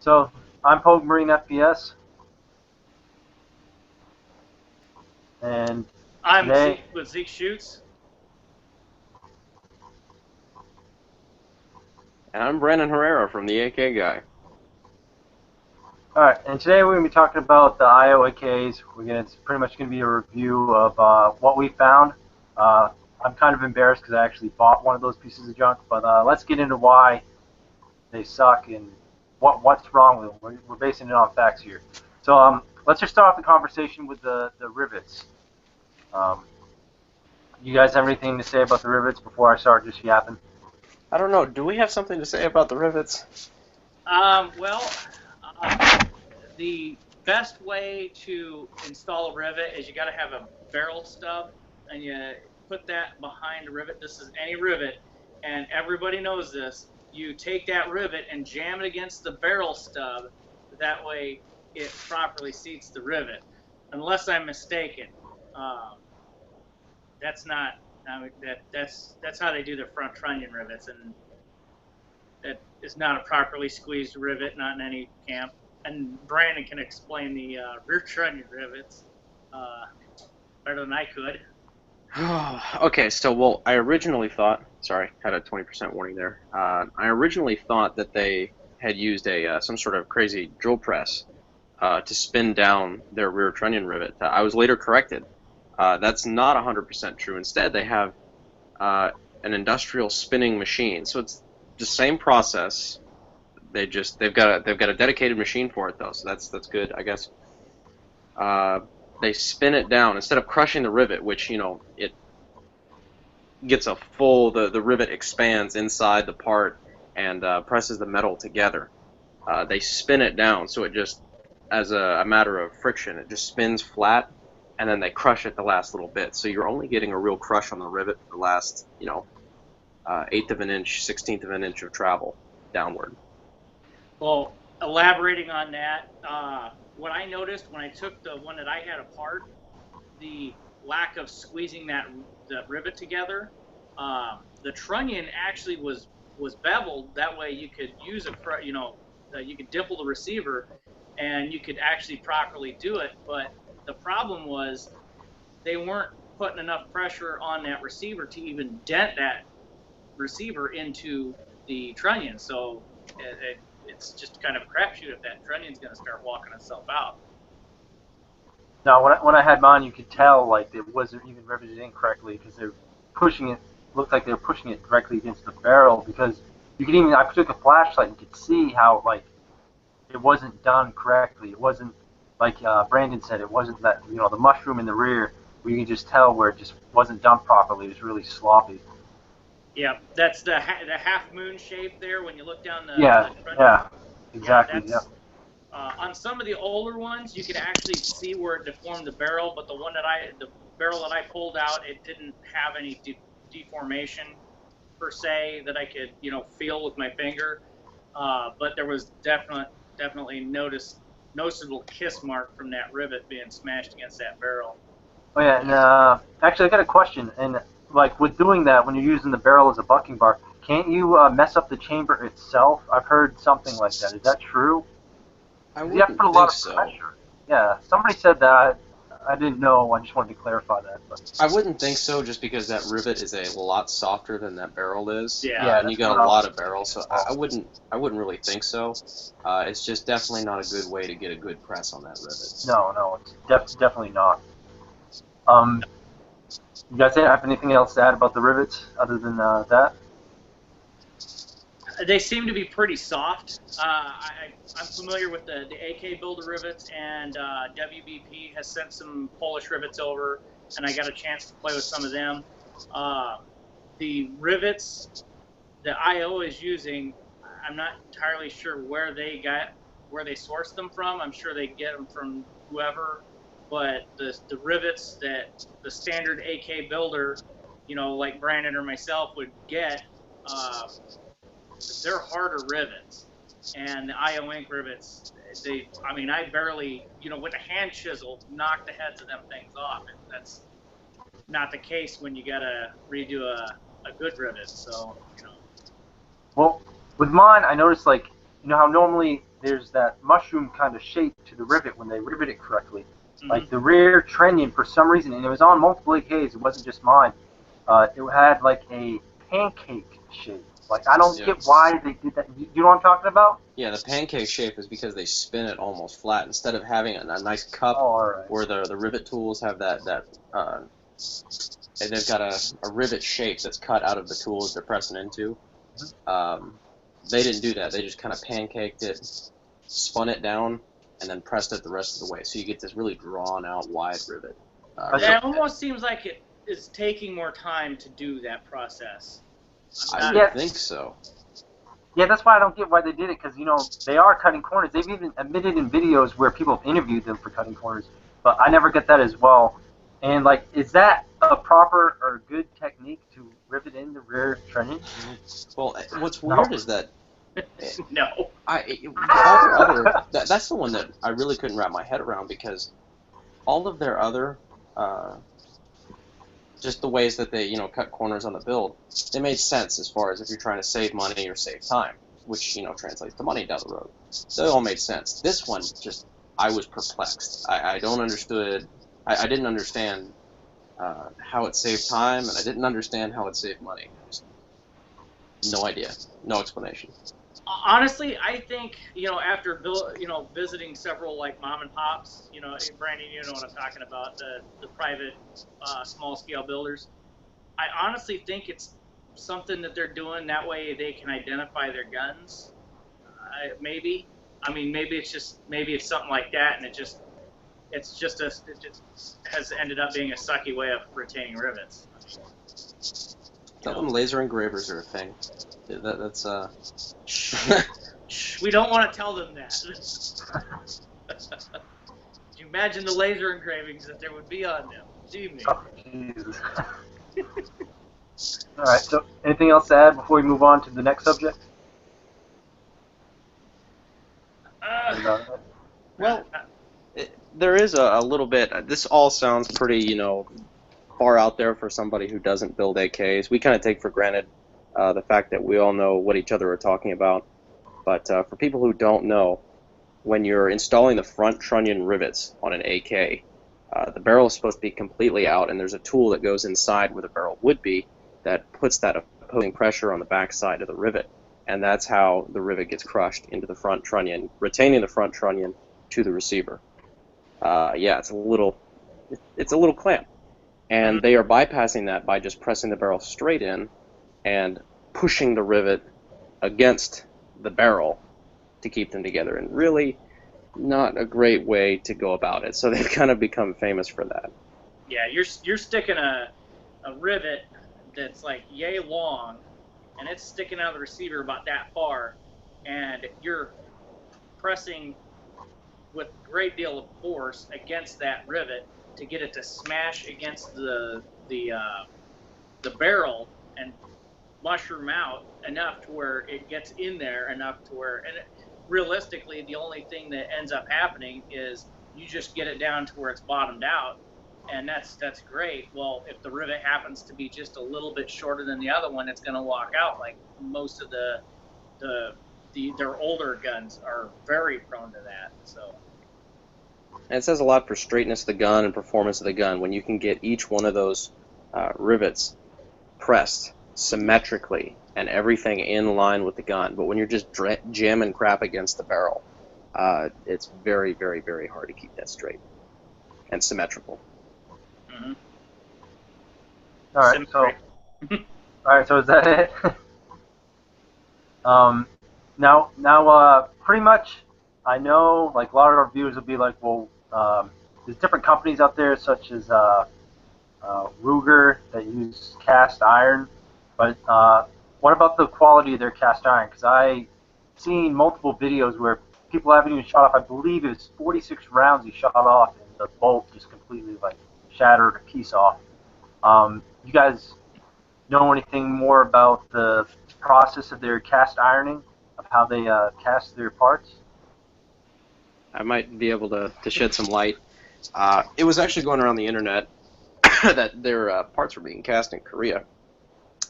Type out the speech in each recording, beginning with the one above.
So I'm POGMarineFPS, and I'm today, Zeke with Zeke Shoots. And I'm Brandon Herrera from the AK Guy. all right, and today we're going to be talking about the IO AKs. It's pretty much going to be a review of what we found. I'm kind of embarrassed because I actually bought one of those pieces of junk, but let's get into why they suck and what's wrong with them. We're basing it on facts here. So let's just start off the conversation with the rivets. You guys have anything to say about the rivets before I start just yapping? I don't know, do we have something to say about the rivets? The best way to install a rivet is you got to have a barrel stub, and you put that behind a rivet. This is any rivet, and everybody knows this. You take that rivet and jam it against the barrel stub. That way, it properly seats the rivet. Unless I'm mistaken, that's not. I mean, that's how they do their front trunnion rivets, and that is not a properly squeezed rivet, not in any camp. And Brandon can explain the rear trunnion rivets better than I could. Okay, so, well, I originally thought, sorry, had a 20% warning there. I originally thought that they had used some sort of crazy drill press to spin down their rear trunnion rivet. I was later corrected. That's not 100% true. Instead, they have an industrial spinning machine. So it's the same process. They've got a dedicated machine for it though, so that's good, I guess. They spin it down instead of crushing the rivet, which it gets a full. The rivet expands inside the part and presses the metal together. They spin it down, so it just, as a matter of friction, it just spins flat, and then they crush it the last little bit. So you're only getting a real crush on the rivet for the last, eighth of an inch, 16th of an inch of travel downward. Well, elaborating on that, what I noticed when I took the one that I had apart, the lack of squeezing that rivet together, the trunnion actually was beveled. That way you could use you could dimple the receiver, and you could actually properly do it. But the problem was they weren't putting enough pressure on that receiver to even dent that receiver into the trunnion. So it's just kind of a crapshoot if that trunnion's going to start walking itself out. Now, when I had mine, you could tell like it wasn't even riveted in correctly because they're pushing it. Looked like they were pushing it directly against the barrel because you could even. I took a flashlight and could see how like it wasn't done correctly. It wasn't like Brandon said. It wasn't that the mushroom in the rear where you can just tell where it just wasn't done properly. It was really sloppy. Yeah, that's the half moon shape there when you look down the yeah, exactly. Yeah. On some of the older ones, you could actually see where it deformed the barrel, but the barrel that I pulled out, it didn't have any deformation per se that I could feel with my finger. But there was definitely noticeable kiss mark from that rivet being smashed against that barrel. Oh yeah, and actually I got a question. And like with doing that, when you're using the barrel as a bucking bar, can't you mess up the chamber itself? I've heard something like that. Is that true? I You have to wouldn't put a think lot of so. pressure. Yeah, somebody said that. I didn't know. I just wanted to clarify that. But. I wouldn't think so, just because that rivet is a lot softer than that barrel is. Yeah, and you got a lot of barrel, so I wouldn't really think so. It's just definitely not a good way to get a good press on that rivet. No, it's definitely not. You guys have anything else to add about the rivets other than that? They seem to be pretty soft. I'm familiar with the AK builder rivets, and WBP has sent some Polish rivets over, and I got a chance to play with some of them. The rivets that IO is using, I'm not entirely sure where they sourced them from. I'm sure they get them from whoever, but the rivets that the standard AK builder, like Brandon or myself would get, they're harder rivets. And the IO Inc. rivets, I barely, with a hand chisel, knock the heads of them things off. And that's not the case when you gotta redo a good rivet. So, Well, with mine, I noticed like you know how normally there's that mushroom kind of shape to the rivet when they rivet it correctly. Like the rear trunnion, for some reason, and it was on multiple AKs, it wasn't just mine, it had like a pancake shape. Like, I don't get why they did that. You know what I'm talking about? Yeah, the pancake shape is because they spin it almost flat. Instead of having a nice cup where the rivet tools have and they've got a rivet shape that's cut out of the tools they're pressing into. They didn't do that. They just kind of pancaked it, spun it down, and then pressed it the rest of the way. So you get this really drawn-out, wide rivet. It almost seems like it is taking more time to do that process. I would think so. Yeah, that's why I don't get why they did it, because, you know, they are cutting corners. They've even admitted in videos where people have interviewed them for cutting corners, but I never get that as well. And, like, is that a proper or good technique to rivet in the rear trunnion? Well, what's weird is that... No. That's the one that I really couldn't wrap my head around, because all of their other... just the ways that they, you know, cut corners on the build, they made sense as far as if you're trying to save money or save time, which, you know, translates to money down the road. So it all made sense. This one, just, I was perplexed. I didn't understand how it saved time, and I didn't understand how it saved money. Just no idea. No explanation. Honestly, I think, you know, after visiting several like mom and pops, you know, Brandon, you know what I'm talking about, the private small scale builders. I honestly think it's something that they're doing that way they can identify their guns. Maybe it's something like that, and it just has ended up being a sucky way of retaining rivets. Tell them laser engravers are a thing. That's We don't want to tell them that. Could you imagine the laser engravings that there would be on them? Gee, oh, Jesus. All right. So, anything else to add before we move on to the next subject? Well, there is a little bit. This all sounds pretty, you know, far out there for somebody who doesn't build AKs. We kind of take for granted the fact that we all know what each other are talking about. But for people who don't know, when you're installing the front trunnion rivets on an AK, the barrel is supposed to be completely out, and there's a tool that goes inside where the barrel would be that puts that opposing pressure on the back side of the rivet. And that's how the rivet gets crushed into the front trunnion, retaining the front trunnion to the receiver. Yeah, it's a little clamp. And they are bypassing that by just pressing the barrel straight in and pushing the rivet against the barrel to keep them together. And really not a great way to go about it. So they've kind of become famous for that. Yeah, you're sticking a rivet that's like yay long, and it's sticking out of the receiver about that far, and you're pressing with a great deal of force against that rivet to get it to smash against the barrel and mushroom out enough to where it gets in there enough to where, and realistically, the only thing that ends up happening is you just get it down to where it's bottomed out, and that's great. Well, if the rivet happens to be just a little bit shorter than the other one, it's going to walk out. Like most of their older guns are very prone to that. So. And it says a lot for straightness of the gun and performance of the gun when you can get each one of those rivets pressed symmetrically and everything in line with the gun. But when you're just jamming crap against the barrel, it's very, very, very hard to keep that straight and symmetrical. Mm-hmm. All right, so is that it? Now, pretty much, I know, like, a lot of our viewers will be like, well, there's different companies out there, such as Ruger, that use cast iron, but what about the quality of their cast iron? Because I've seen multiple videos where people haven't even shot off, I believe it was 46 rounds he shot off, and the bolt just completely, like, shattered a piece off. You guys know anything more about the process of their cast ironing, of how they cast their parts? I might be able to shed some light. It was actually going around the internet that their parts were being cast in Korea.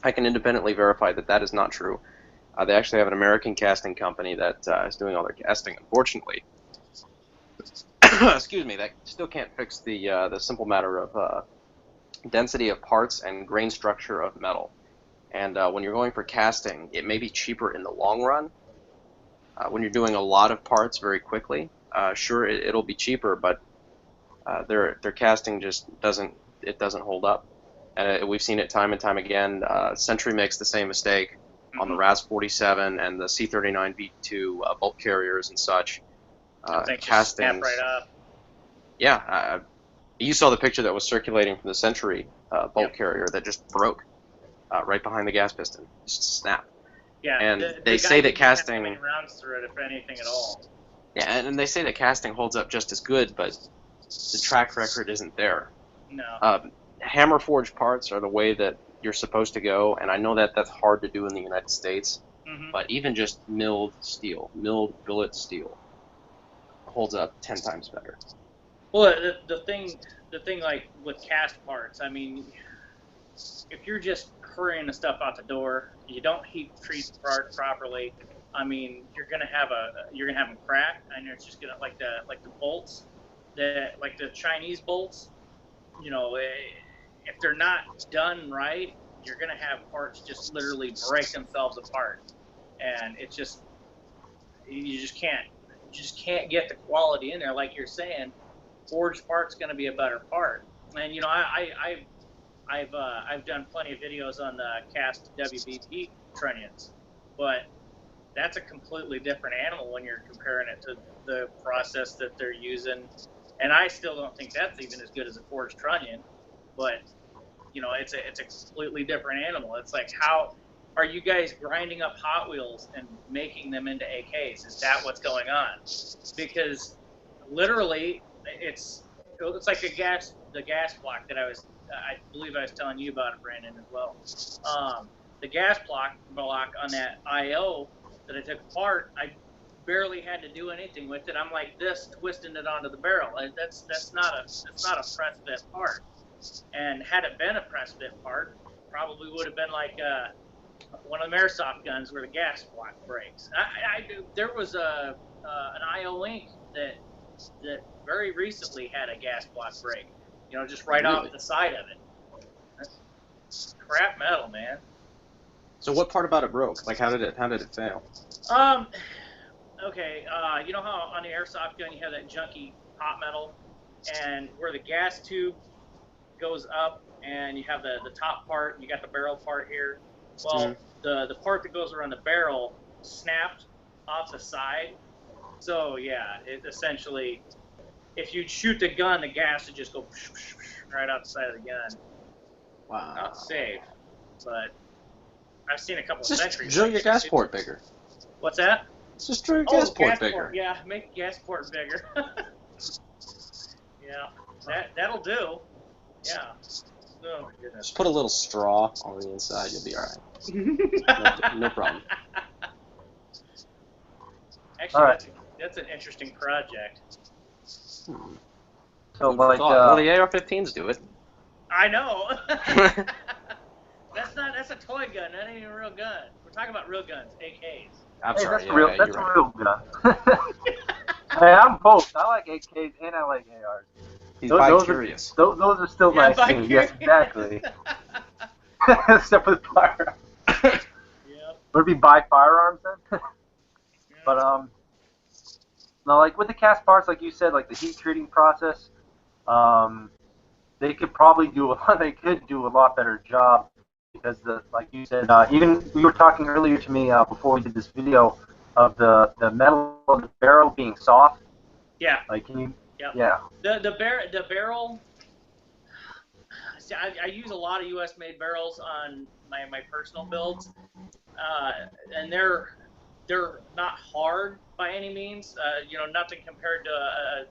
I can independently verify that that is not true. They actually have an American casting company that is doing all their casting. Unfortunately, excuse me, that still can't fix the simple matter of density of parts and grain structure of metal. And when you're going for casting, it may be cheaper in the long run. When you're doing a lot of parts very quickly, sure, it'll be cheaper, but their casting just doesn't hold up. And we've seen it time and time again. Century makes the same mistake on the RAS-47 and the C-39 V2 bulk carriers and such. Castings. Right up. Yeah, you saw the picture that was circulating from the Century bulk carrier that just broke right behind the gas piston. Just snapped. Yeah, and they say that casting rounds through it, if anything at all. Yeah, and they say that casting holds up just as good, but the track record isn't there. No. Hammer forged parts are the way that you're supposed to go, and I know that that's hard to do in the United States. But even just milled billet steel holds up 10 times better. Well, the thing like with cast parts, I mean, if you're just hurrying the stuff out the door, you don't heat treat the part properly. I mean, you're gonna have them crack, and it's just gonna like the bolts, like the Chinese bolts. You know, if they're not done right, you're gonna have parts just literally break themselves apart, and it's just you just can't get the quality in there. Like you're saying, forged part's gonna be a better part. And you know, I've done plenty of videos on the cast WBP trunnions, but that's a completely different animal when you're comparing it to the process that they're using. And I still don't think that's even as good as a forged trunnion, but you know, it's a completely different animal. It's like, how are you guys grinding up Hot Wheels and making them into AKs? Is that what's going on? Because literally, it's like the gas block that I believe I was telling you about it, Brandon, as well. The gas block on that IO that I took apart, I barely had to do anything with it. I'm like this, twisting it onto the barrel. That's not a press fit part. And had it been a press fit part, probably would have been like one of the airsoft guns where the gas block breaks. There was an IO Inc. that very recently had a gas block break. You know, just right off the side of it. That's crap metal, man. So what part about it broke? Like, how did it fail? Okay, you know how on the airsoft gun you have that junky hot metal, and where the gas tube goes up, and you have the top part, you got the barrel part here. Well, the part that goes around the barrel snapped off the side. So yeah, it essentially, if you shoot the gun, the gas would just go right out the side of the gun. Wow. Not safe, but I've seen a couple of centuries. Drill your gas port bigger. What's that? Just drill your gas port bigger. Port, yeah, make the gas port bigger. Yeah, that'll do. Yeah. Oh my goodness. Just put a little straw on the inside, you'll be alright. No problem. Actually, that's an interesting project. So like, well, the AR-15s do it. I know. That's a toy gun. That ain't even a real gun. We're talking about real guns, AKs. I'm sorry. That's a real gun. Hey, I'm both. I like AKs and I like ARs. He's bi-curious. Those are still nice things. Yes, exactly. Except for the firearms. Yeah. Would it be buy firearms then? Yeah. But now like with the cast parts, like you said, like the heat treating process, they could probably do a lot better job because like you said, even we were talking earlier to me before we did this video of the metal of the barrel being soft. Yeah. Like can you? Yep. Yeah. The barrel. See, I use a lot of U.S. made barrels on my personal builds, and they're not hard by any means. You know, nothing compared to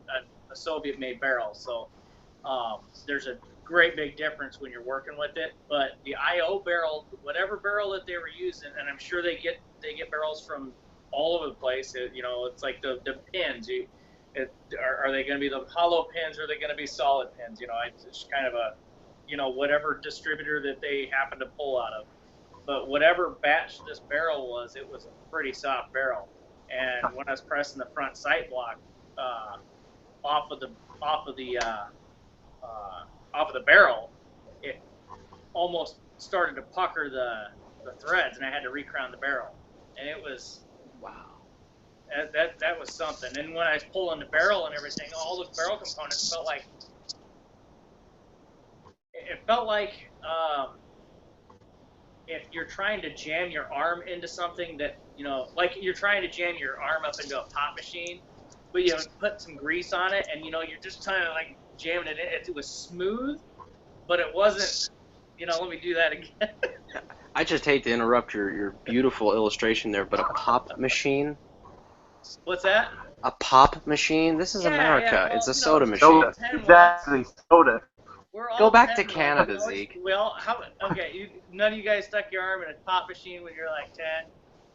a Soviet made barrel. So there's a great big difference when you're working with it. But the IO barrel, whatever barrel that they were using, and I'm sure they get barrels from all over the place. You know, it's like the pins. Are they going to be the hollow pins, or are they going to be solid pins? You know, it's kind of a, you know, whatever distributor that they happen to pull out of. but whatever batch this barrel was, it was a pretty soft barrel. And when I was pressing the front sight block off of the barrel, it almost started to pucker the threads, and I had to recrown the barrel. And it was, wow, that was something. And when I was pulling the barrel and everything, all the barrel components felt like if you're trying to jam your arm into something that, like you're trying to jam your arm up into a pop machine, but you put some grease on it, and you're just trying to like jamming it in. It was smooth, but it wasn't. Let me do that again. I just hate to interrupt your beautiful illustration there, but a pop machine? What's that? A pop machine? This is America. Yeah, well, it's a soda machine. Soda. Exactly, soda. Go back to Canada, Zeke. Well, none of you guys stuck your arm in a pop machine when you're like 10?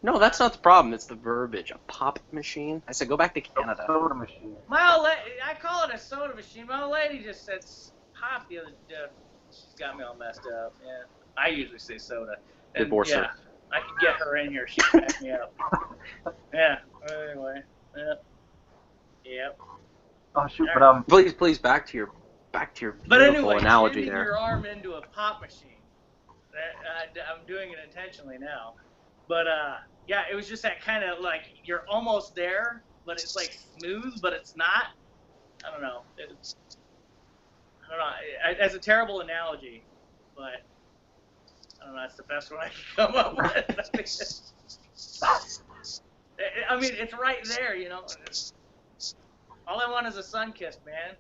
No, that's not the problem. It's the verbiage. A pop machine? I said go back to Canada. Soda machine. My old lady, I call it a soda machine. My old lady just said pop the other day. She's got me all messed up. Yeah, I usually say soda. And, Divorce her. I could get her in here. She'd back me up. Yeah. Anyway. Yeah. Yep. Oh shoot! But Please back to your beautiful But anyway, analogy jamming there. your arm into a pop machine. I'm doing it intentionally now. But yeah, it was just that kind of like you're almost there, but it's like smooth, but it's not. I don't know. I don't know. It's a terrible analogy, but I don't know. That's the best one I can come up with. I mean, it's right there, All I want is a sun kiss, man.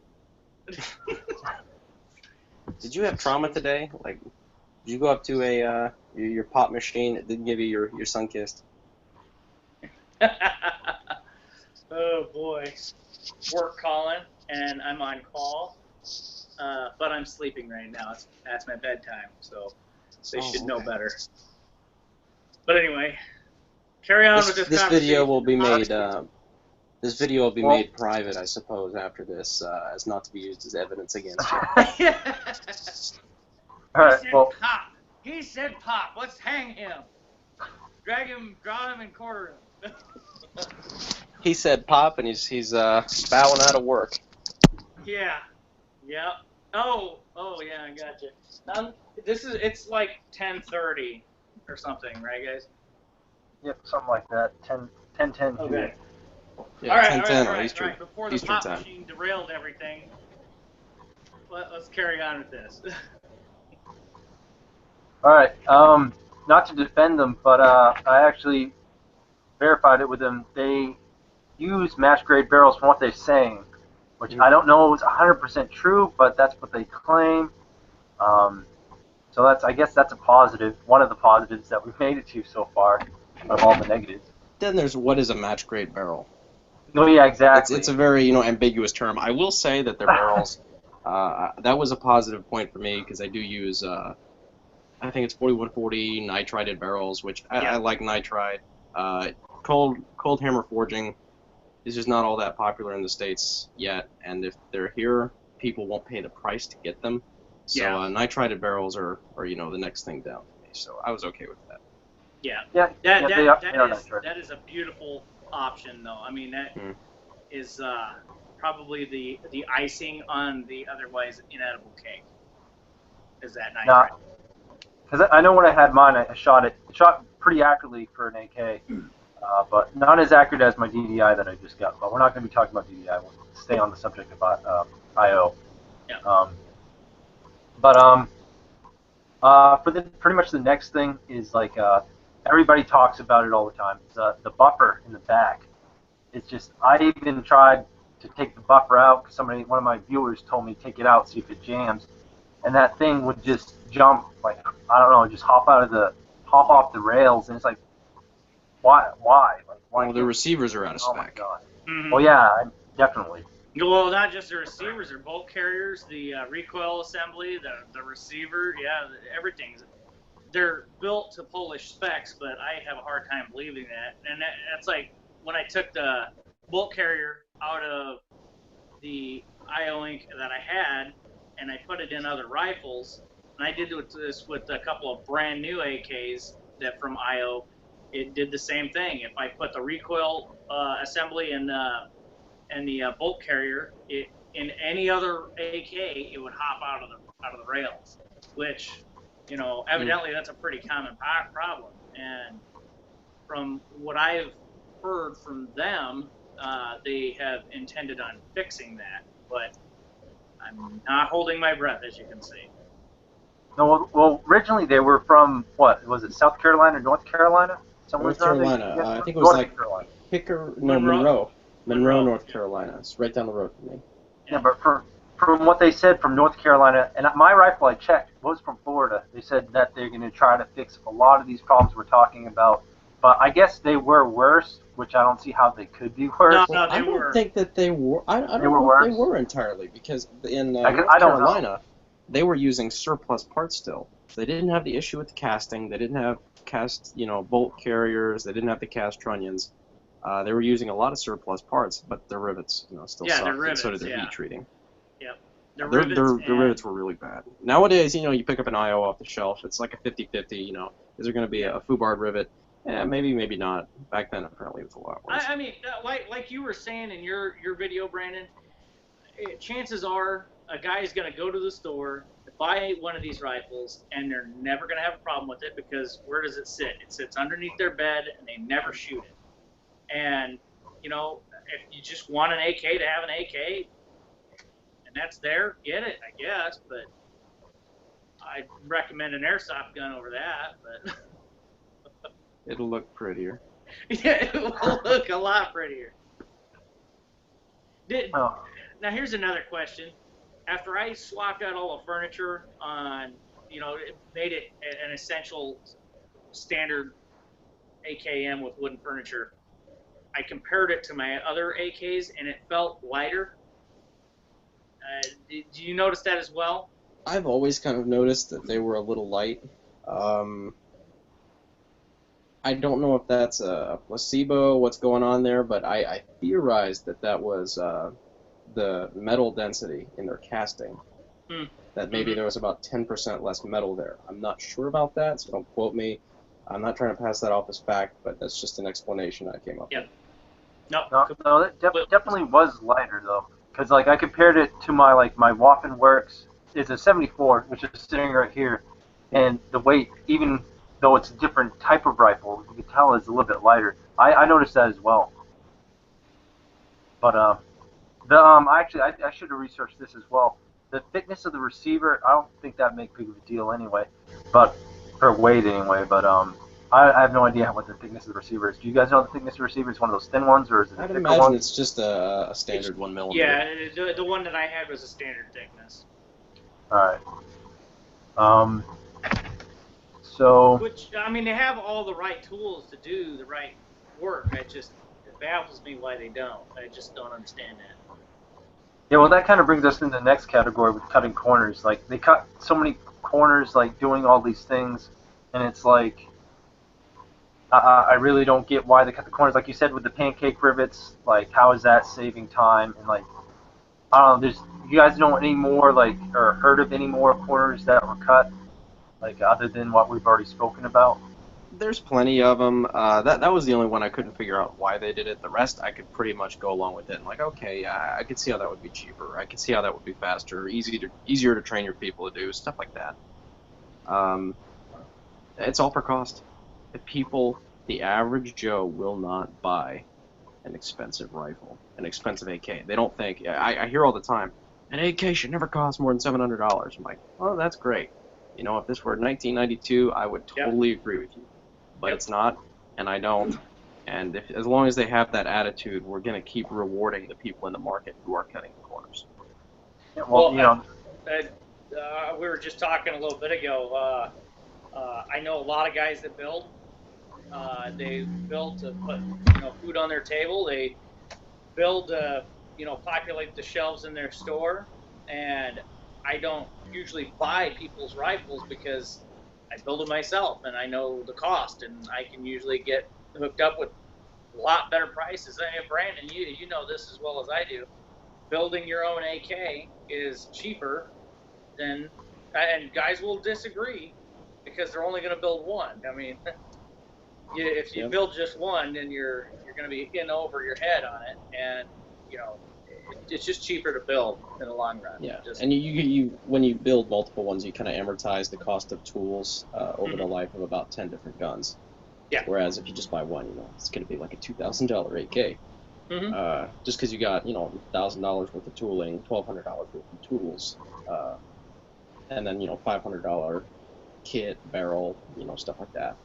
Did you have trauma today? Like, did you go up to your pop machine? It didn't give you your sun kissed. Oh boy, work calling, and I'm on call, but I'm sleeping right now. That's my bedtime, so they should know better. But anyway, carry on with this This conversation. video will be made. This video will be made private, I suppose, after this, as not to be used as evidence against you. all right. Well, pop. He said pop. Let's hang him. Drag him, draw him, and quarter him. He said pop, and he's bowing out of work. Yeah. Yep. Oh yeah, I got you. It's like 10:30 or something, right, guys? yep, something like that. 10:10 Okay. here. Yeah, All right, 10:10 all or right. Eastern. Before the Eastern pop time. machine derailed everything, let's carry on with this. All right. Not to defend them, but I actually verified it with them. They use match grade barrels from what they're saying, which I don't know is 100% true, but that's what they claim. So I guess that's a positive. One of the positives that we've made it to so far, of all the negatives. Then there's what is a match grade barrel. No, yeah, exactly. It's a very ambiguous term. I will say that their barrels. That was a positive point for me because I do use. I think it's 4140 nitrided barrels, which I like nitride. Cold hammer forging is just not all that popular in the States yet, and if they're here, people won't pay the price to get them. So nitrided barrels are the next thing down for me. So I was okay with that. Yeah. That is a beautiful option, though. I mean, that is probably the icing on the otherwise inedible cake. Is that nitride? Because I know when I had mine, I shot pretty accurately for an AK, but not as accurate as my DDI that I just got. But we're not going to be talking about DDI. We'll stay on the subject of IO. Yeah. Pretty much the next thing is like everybody talks about it all the time. It's the buffer in the back. It's just I even tried to take the buffer out because one of my viewers told me to take it out, see if it jams, and that thing would just jump like I don't know, just hop off the rails, and it's like why? Like why? Well, the receivers are out of spec. Oh my god. Mm-hmm. Oh yeah, definitely. Well, not just the receivers, they're bolt carriers, the recoil assembly, the receiver, everything's. They're built to Polish specs, but I have a hard time believing that. And that's like when I took the bolt carrier out of the IO ink that I had, and I put it in other rifles, and I did this with a couple of brand new AKs, that from IO, it did the same thing. If I put the recoil assembly and the bolt carrier in any other AK, it would hop out of the rails, which, you know, evidently that's a pretty common problem. And from what I've heard from them, they have intended on fixing that, but I'm not holding my breath, as you can see. No, well, originally they were from, what, was it South Carolina or North Carolina? North Carolina. I think it was like Monroe, North Carolina. It's right down the road from me. Yeah, but from what they said from North Carolina, and my rifle I checked was from Florida. They said that they're going to try to fix a lot of these problems we're talking about. But I guess they were worse, which I don't see how they could be worse. No, I don't think that they were. I don't know worse. if they were entirely, because in North Carolina, they were using surplus parts still. They didn't have the issue with the casting. They didn't have cast, bolt carriers. They didn't have the cast trunnions. They were using a lot of surplus parts, but their rivets, still sucked. Rivets, so did their heat treating. Yep. Their rivets were really bad. Nowadays, you pick up an IO off the shelf. It's like a 50-50. Is there going to be a foobarred rivet? Maybe, maybe not. Back then, apparently, it was a lot worse. I mean, like you were saying in your video, Brandon, chances are a guy is going to go to the store, buy one of these rifles, and they're never going to have a problem with it, because where does it sit? It sits underneath their bed, and they never shoot it. And, if you just want an AK to have an AK, and that's there, get it, I guess, but I'd recommend an airsoft gun over that, but... It'll look prettier. Yeah, it will look a lot prettier. Now, here's another question. After I swapped out all the furniture on, it made it an essential standard AKM with wooden furniture, I compared it to my other AKs, and it felt lighter. Do you notice that as well? I've always kind of noticed that they were a little light. I don't know if that's a placebo, what's going on there, but I theorized that was the metal density in their casting. That maybe there was about 10% less metal there. I'm not sure about that, so don't quote me. I'm not trying to pass that off as fact, but that's just an explanation I came up with. No, that definitely was lighter, though. Because, I compared it to my Waffen Works. It's a 74, which is sitting right here. And the weight, even though it's a different type of rifle, you can tell it's a little bit lighter. I noticed that as well. But I should have researched this as well. The thickness of the receiver, I don't think that makes big of a deal anyway, but for weight anyway. But I have no idea what the thickness of the receiver is. Do you guys know the thickness of the receiver? Is one of those thin ones, or is it a thicker one? I'd imagine it's just a standard 1mm. Yeah, the one that I had was a standard thickness. All right. So. Which, I mean, they have all the right tools to do the right work. It baffles me why they don't. I just don't understand that. Yeah, well, that kind of brings us into the next category with cutting corners. They cut so many corners, doing all these things, and it's I really don't get why they cut the corners. Like you said, with the pancake rivets, how is that saving time? And I don't know, you guys know any more, or heard of any more corners that were cut, other than what we've already spoken about? There's plenty of them. That was the only one I couldn't figure out why they did it. The rest I could pretty much go along with it. And okay, yeah, I could see how that would be cheaper. I could see how that would be faster, easier to train your people to do, stuff like that. It's all for cost. The average Joe will not buy an expensive rifle, an expensive AK. They don't think. I hear all the time, an AK should never cost more than $700. I'm like, well, that's great. If this were 1992, I would totally agree with you. But it's not, and I don't. And as long as they have that attitude, we're going to keep rewarding the people in the market who are cutting the corners. Yeah, well, we were just talking a little bit ago. I know a lot of guys that build. They build to put food on their table. They build to populate the shelves in their store. And I don't usually buy people's rifles because I build them myself and I know the cost, and I can usually get hooked up with a lot better prices. I mean, Brandon, you know this as well as I do. Building your own AK is cheaper than, and guys will disagree because they're only going to build one. I mean, if you Yep. build just one, then you're going to be in over your head on it, and it's just cheaper to build in the long run. Yeah, Just, and you when you build multiple ones, you kind of amortize the cost of tools over the Mhm. life of about 10 different guns. Yeah. Whereas if you just buy one, it's going to be like a $2,000 AK. Mhm. Just because you got $1,000 worth of tooling, $1,200 worth of tools, and then $500 kit, barrel, stuff like that.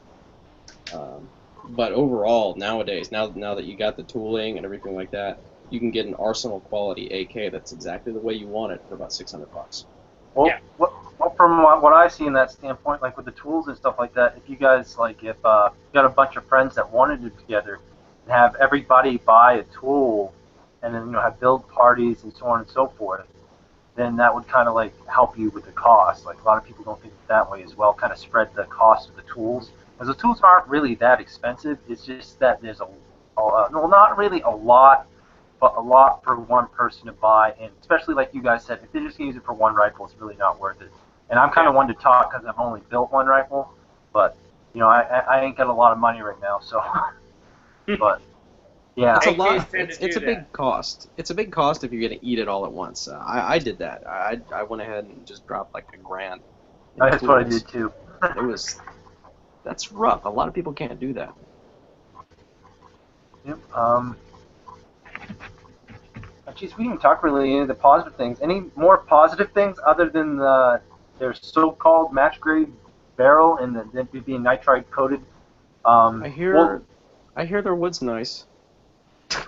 But overall, nowadays, now that you got the tooling and everything like that, you can get an arsenal quality AK that's exactly the way you want it for about $600. Well, Yeah. from what I see in that standpoint, like with the tools and stuff like that, if you guys if you got a bunch of friends that wanted to do together and have everybody buy a tool, and then have build parties and so on and so forth, then that would kind of like help you with the cost. Like a lot of people don't think that way as well. Kind of spread the cost of the tools, because the tools aren't really that expensive. It's just that there's well, not really a lot, but a lot for one person to buy, and especially like you guys said, if they're just gonna use it for one rifle, it's really not worth it. And I'm kind of one to talk because I've only built one rifle, but I ain't got a lot of money right now, so. But yeah, It's a AKs lot. tend to It's do a big that. cost. It's a big cost if you're gonna eat it all at once. I did that. I went ahead and just dropped like $1,000. in that's what I tools. did too. That's rough. A lot of people can't do that. Yep. Geez, we didn't talk really any of the positive things. Any more positive things other than their so-called match-grade barrel and then being nitride coated? I hear their wood's nice.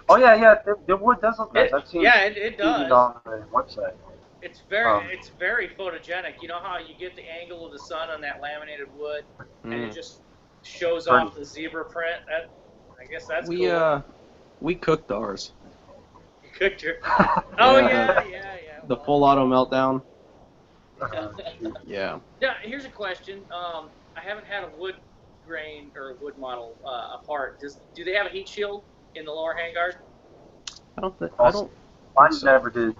Oh yeah, the wood does look nice. I've seen It does. on the website. It's very photogenic. You know how you get the angle of the sun on that laminated wood, and it just shows off the zebra print. I guess that's cool. We cooked ours. You cooked your. Oh yeah. The full auto meltdown. Shoot. Yeah. Yeah. Here's a question. I haven't had a wood grain or wood model apart. Do they have a heat shield in the lower handguard? I don't. Mine so. never did.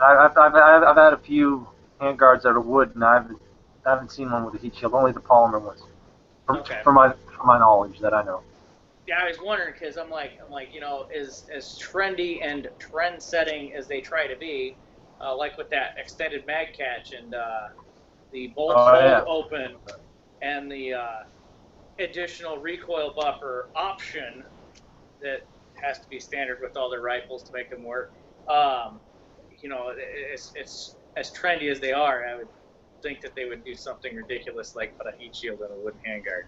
I've had a few handguards that are wood, and I haven't seen one with a heat shield. Only the polymer ones. From my knowledge that I know. Yeah, I was wondering because I'm like, as trendy and trend-setting as they try to be, like with that extended mag catch and the bolt hold open and the additional recoil buffer option that has to be standard with all their rifles to make them work. It's as trendy as they are. I would think that they would do something ridiculous like put a heat shield in a wooden handguard.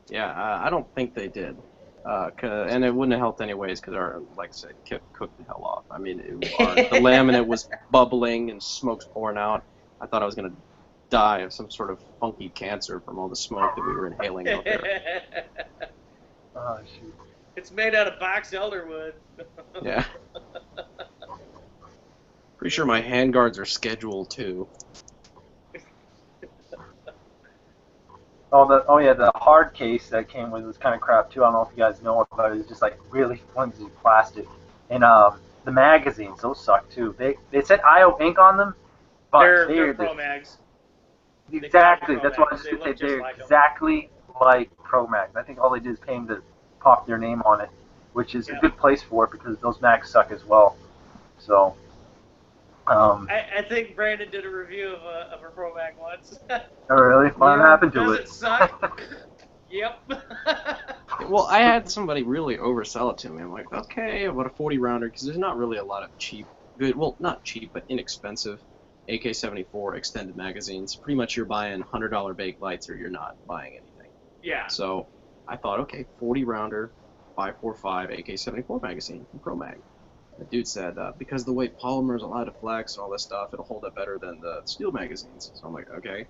Yeah, I don't think they did. And it wouldn't have helped anyways because our, like I said, kit cooked the hell off. I mean, the laminate was bubbling and smoke's pouring out. I thought I was going to die of some sort of funky cancer from all the smoke that we were inhaling out there. Oh, shoot. It's made out of box elderwood. Yeah. Pretty sure my handguards are scheduled too. The hard case that came with was kind of crap too. I don't know if you guys know about it. It's just like really flimsy plastic, and the magazines, those suck too. They said IO ink on them, but they're Pro Mags. Exactly. That's what I was just gonna say. They're exactly like Pro Mags. I think all they did is pay them to pop their name on it, which is a good place for it because those mags suck as well. So. I think Brandon did a review of a Pro Mag once. Oh, really? What happened to it? Does it suck? Yep. Well, I had somebody really oversell it to me. I'm like, okay, about a 40 rounder, because there's not really a lot of cheap, not cheap, but inexpensive AK-74 extended magazines. Pretty much you're buying $100 Bakelights or you're not buying anything. Yeah. So I thought, okay, 40 rounder, 545 AK-74 magazine from Pro Mag. The dude said, because of the way polymers allow to flex and all this stuff, it'll hold up better than the steel magazines. So I'm like, okay,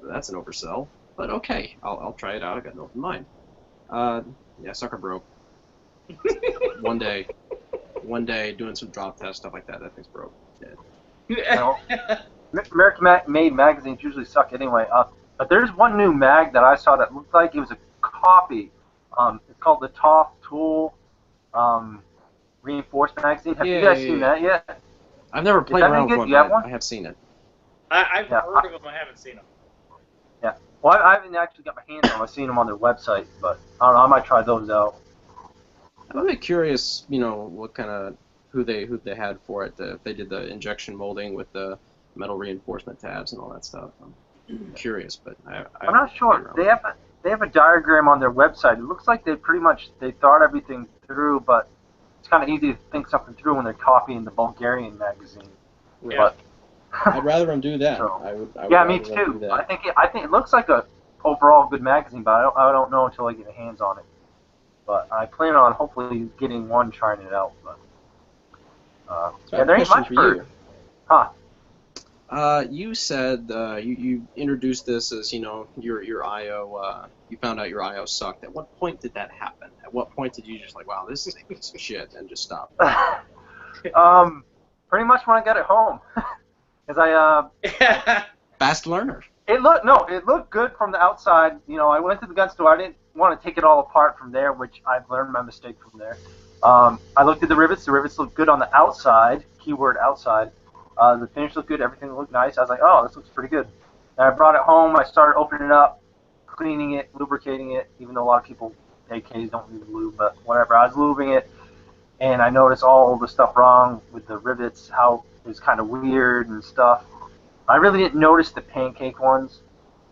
that's an oversell. But okay, I'll try it out. I got no mind. Yeah, sucker broke. One day doing some drop tests, stuff like that thing's broke. Dead. American-made magazines usually suck anyway. But there's one new mag that I saw that looked like it was a copy. It's called the Toff Tool Reinforced magazine. Have you guys seen that yet? I've never played around with one, but I have seen it. I've heard of them. I haven't seen them. Yeah. Well, I haven't actually got my hands on them. I've seen them on their website, but I don't know. I might try those out. I'm a bit curious, you know, what kind of who they had for it. If they did the injection molding with the metal reinforcement tabs and all that stuff. I'm curious, but I'm not sure. They have a diagram on their website. It looks like they thought everything through, but it's kind of easy to think something through when they're copying the Bulgarian magazine. Right. But I'd rather them do that. So, I would yeah, me rather them do too. that. I think it looks like a overall good magazine, but I don't know until I get my hands on it. But I plan on hopefully getting one, trying it out. But So I yeah, have a there ain't question much for you. Huh? You said you introduced this as, you know, your IO. You found out your IO sucked. At what point did that happen? At what point did you just like, wow, this is a piece of shit, and just stop? Pretty much when I got it home, because Fast learner. it looked good from the outside. You know, I went to the gun store. I didn't want to take it all apart from there, which I've learned my mistake from there. I looked at the rivets. The rivets looked good on the outside. Keyword outside. The finish looked good. Everything looked nice. I was like, oh, this looks pretty good. And I brought it home. I started opening it up, cleaning it, lubricating it. Even though a lot of people, AKs don't need lube, but whatever. I was lubing it, and I noticed all the stuff wrong with the rivets, how it was kind of weird and stuff. I really didn't notice the pancake ones,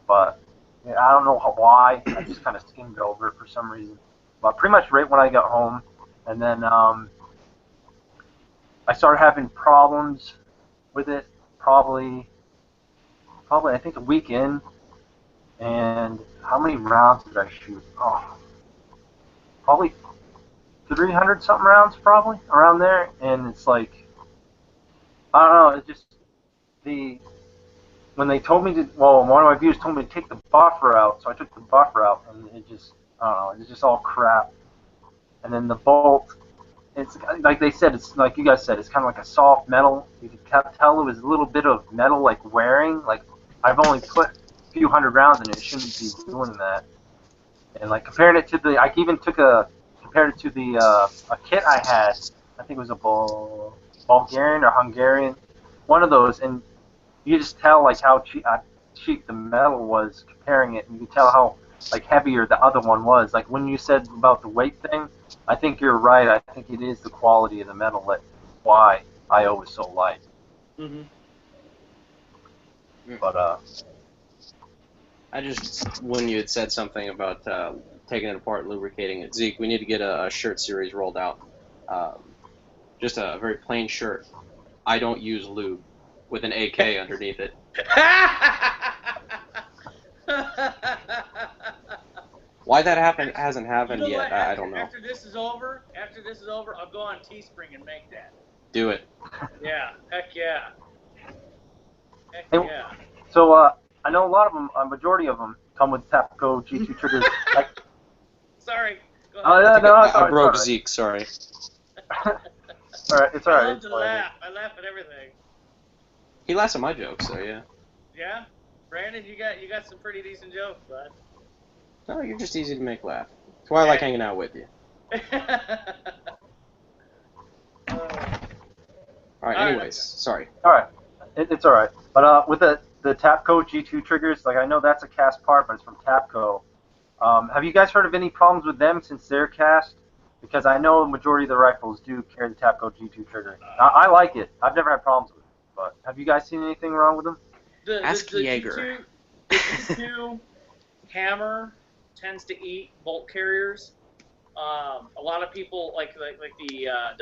but yeah, I don't know why. I just kind of skimmed over it for some reason. But pretty much right when I got home, and then I started having problems with it. Probably I think a week in. And how many rounds did I shoot? Oh, probably 300 something rounds, probably around there. And it's like, I don't know. It just when they told me to, well, one of my viewers told me to take the buffer out, so I took the buffer out, and it just, I don't know, it's just all crap. And then the bolt, it's like they said, it's like you guys said, it's kind of like a soft metal. You can tell it was a little bit of metal like wearing. Like I've only put a few hundred rounds in it. It shouldn't be doing that. And like compared it to the, I even compared it to the a kit I had. I think it was a Bulgarian or Hungarian, one of those, and you just tell like how cheap the metal was comparing it, and you can tell how like heavier the other one was. Like when you said about the weight thing, I think you're right. I think it is the quality of the metal that's why IO is so light. Mm-hmm. But I just, when you had said something about taking it apart, lubricating it, Zeke, we need to get a shirt series rolled out. Just a very plain shirt. I don't use lube, with an AK underneath it. Why that hasn't happened yet, what? I don't know. After this is over, I'll go on Teespring and make that. Do it. Yeah, heck yeah. Heck Hey, yeah. So I know a lot of them, a majority of them come with Tapco G2 triggers. Like, Sorry. Go oh, ahead. no, I broke it's Zeke, sorry. all right, it's all I right. love It's to fine. laugh. I laugh at everything. He laughs at my jokes, so yeah. Yeah? Brandon, you got some pretty decent jokes, bud. No, you're just easy to make laugh. That's why I like hanging out with you. Alright, anyways, sorry. All right, it's all right. But with the Tapco G2 triggers, like I know that's a cast part, but it's from Tapco. Have you guys heard of any problems with them since they're cast? Because I know a majority of the rifles do carry the Tapco G2 trigger. I like it. I've never had problems with it. But have you guys seen anything wrong with them? Ask the Jaeger. The G2 hammer tends to eat bolt carriers. A lot of people like the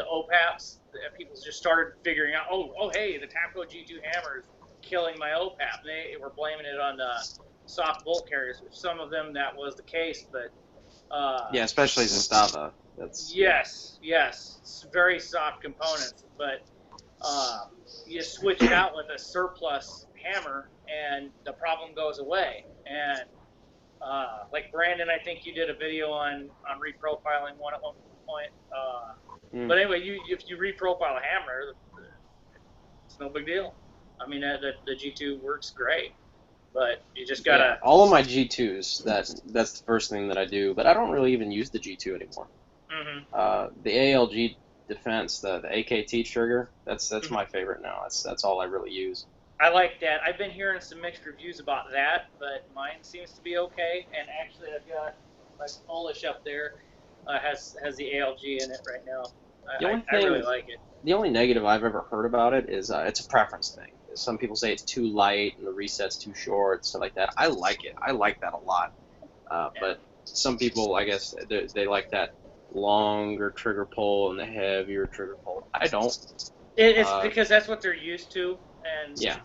OPAPs. People just started figuring out, oh hey, the Tapco G2 hammer is killing my OPAP. They were blaming it on the soft bolt carriers. Which some of them that was the case, but Yeah, especially Zastava. That's yes, it's very soft components. But you switch it out with a surplus hammer, and the problem goes away. And like Brandon, I think you did a video on reprofiling one at one point. But anyway, if you reprofile a hammer, it's no big deal. I mean, the G2 works great, but you just gotta. Yeah, all of my G2s, that's the first thing that I do, but I don't really even use the G2 anymore. Mm-hmm. The ALG defense, the AKT trigger, that's my favorite now. That's all I really use. I like that. I've been hearing some mixed reviews about that, but mine seems to be okay. And actually, I've got my Polish up there has the ALG in it right now. The only I really thing- like it. The only negative I've ever heard about it is it's a preference thing. Some people say it's too light and the reset's too short, stuff like that. I like it. I like that a lot. But some people, I guess, they like that longer trigger pull and the heavier trigger pull. I don't. It's because that's what they're used to, and Yeah.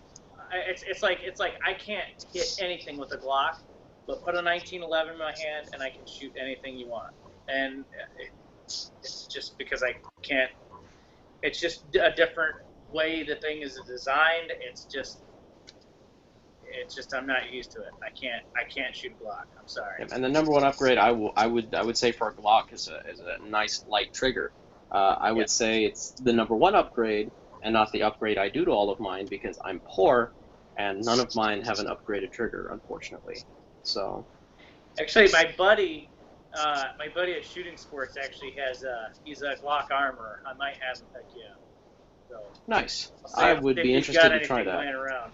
it's like I can't hit anything with a Glock, but put a 1911 in my hand and I can shoot anything you want. And it's just because I can't. It's just a different way the thing is designed. It's just I'm not used to it. I can't shoot a Glock. I'm sorry. And the number one upgrade I would say for a Glock is a nice light trigger. I would say it's the number one upgrade and not the upgrade I do to all of mine because I'm poor and none of mine have an upgraded trigger, unfortunately. So. Actually, my buddy at Shooting Sports actually has he's a Glock armor. I might have him pick you up. So, Nice. I would be interested to try that. Around.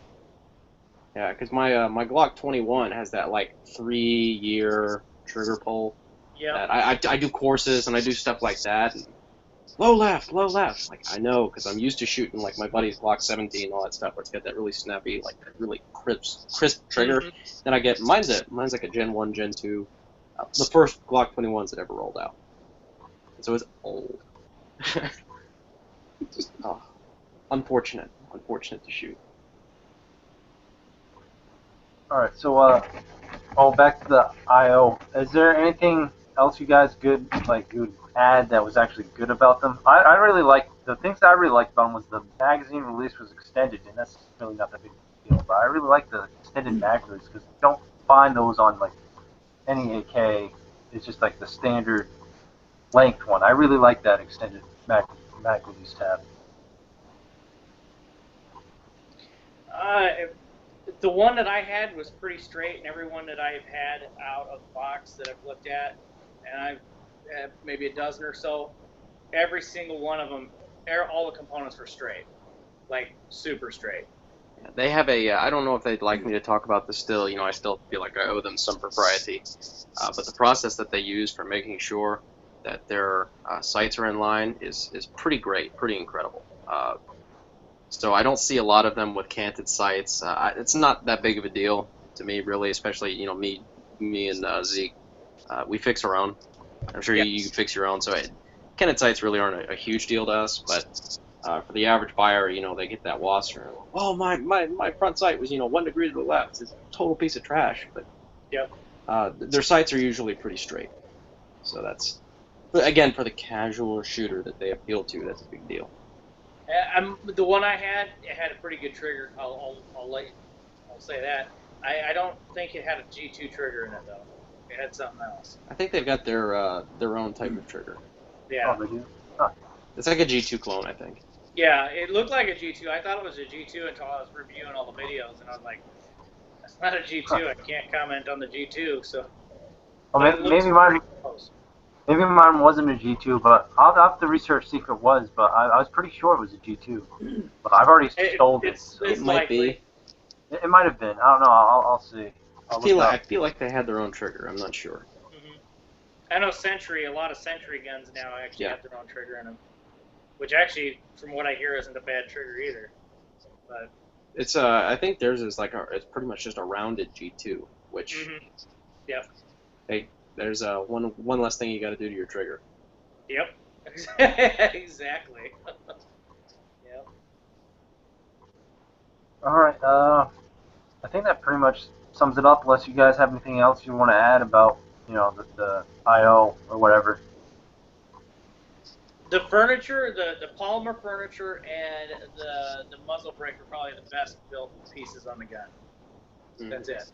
Yeah, because my Glock 21 has that like 3-year trigger pull. Yeah. I do courses and I do stuff like that. And low left. Like I know because I'm used to shooting like my buddy's Glock 17 and all that stuff. Where it's got that really snappy, like really crisp trigger. Then I get mine's like a Gen 1, Gen 2. The first Glock 21s that ever rolled out. So it's old. Just, unfortunate to shoot. All right, so back to the IO. Is there anything else you guys you would add that was actually good about them? I really like the things that I really liked about them was the magazine release was extended, and that's really not that big a deal. But I really like the extended mag release because you don't find those on like any AK. It's just like the standard length one. I really like that extended mag release tab. The one that I had was pretty straight, and every one that I've had out of the box that I've looked at, and I've had maybe a dozen or so, every single one of them, all the components were straight, like super straight. They have I don't know if they'd like me to talk about this still, I still feel like I owe them some propriety, but the process that they use for making sure that their sights are in line is pretty great, pretty incredible. So I don't see a lot of them with canted sights. It's not that big of a deal to me, really, especially, me and Zeke. We fix our own. I'm sure you fix your own, so canted sights really aren't a huge deal to us, but for the average buyer, they get that Wasser. Oh, my front sight was, 1 degree to the left. It's a total piece of trash, but their sights are usually pretty straight. So that's, again, for the casual shooter that they appeal to, that's a big deal. The one I had, it had a pretty good trigger. I'll say that. I don't think it had a G2 trigger in it though. It had something else. I think they've got their own type of trigger. Yeah. Oh, they do? Huh. It's like a G2 clone, I think. Yeah, it looked like a G2. I thought it was a G2 until I was reviewing all the videos, and I was like, "That's not a G2. Huh. I can't comment on the G2." So. Oh, maybe mine wasn't a G2, but I'll have to research see if it was, but I was pretty sure it was a G2. But I've already sold it. So. It might be. It might have been. I don't know. I'll see. I feel like they had their own trigger. I'm not sure. Mm-hmm. I know a lot of Sentry guns now actually have their own trigger in them, which actually, from what I hear, isn't a bad trigger either. But it's I think theirs is it's pretty much just a rounded G2, which. Yep. Hey. There's one less thing you got to do to your trigger. Yep. Exactly. Yep. All right. I think that pretty much sums it up. Unless you guys have anything else you want to add about the IO or whatever. The furniture, the polymer furniture, and the muzzle brake are probably the best built pieces on the gun. That's it.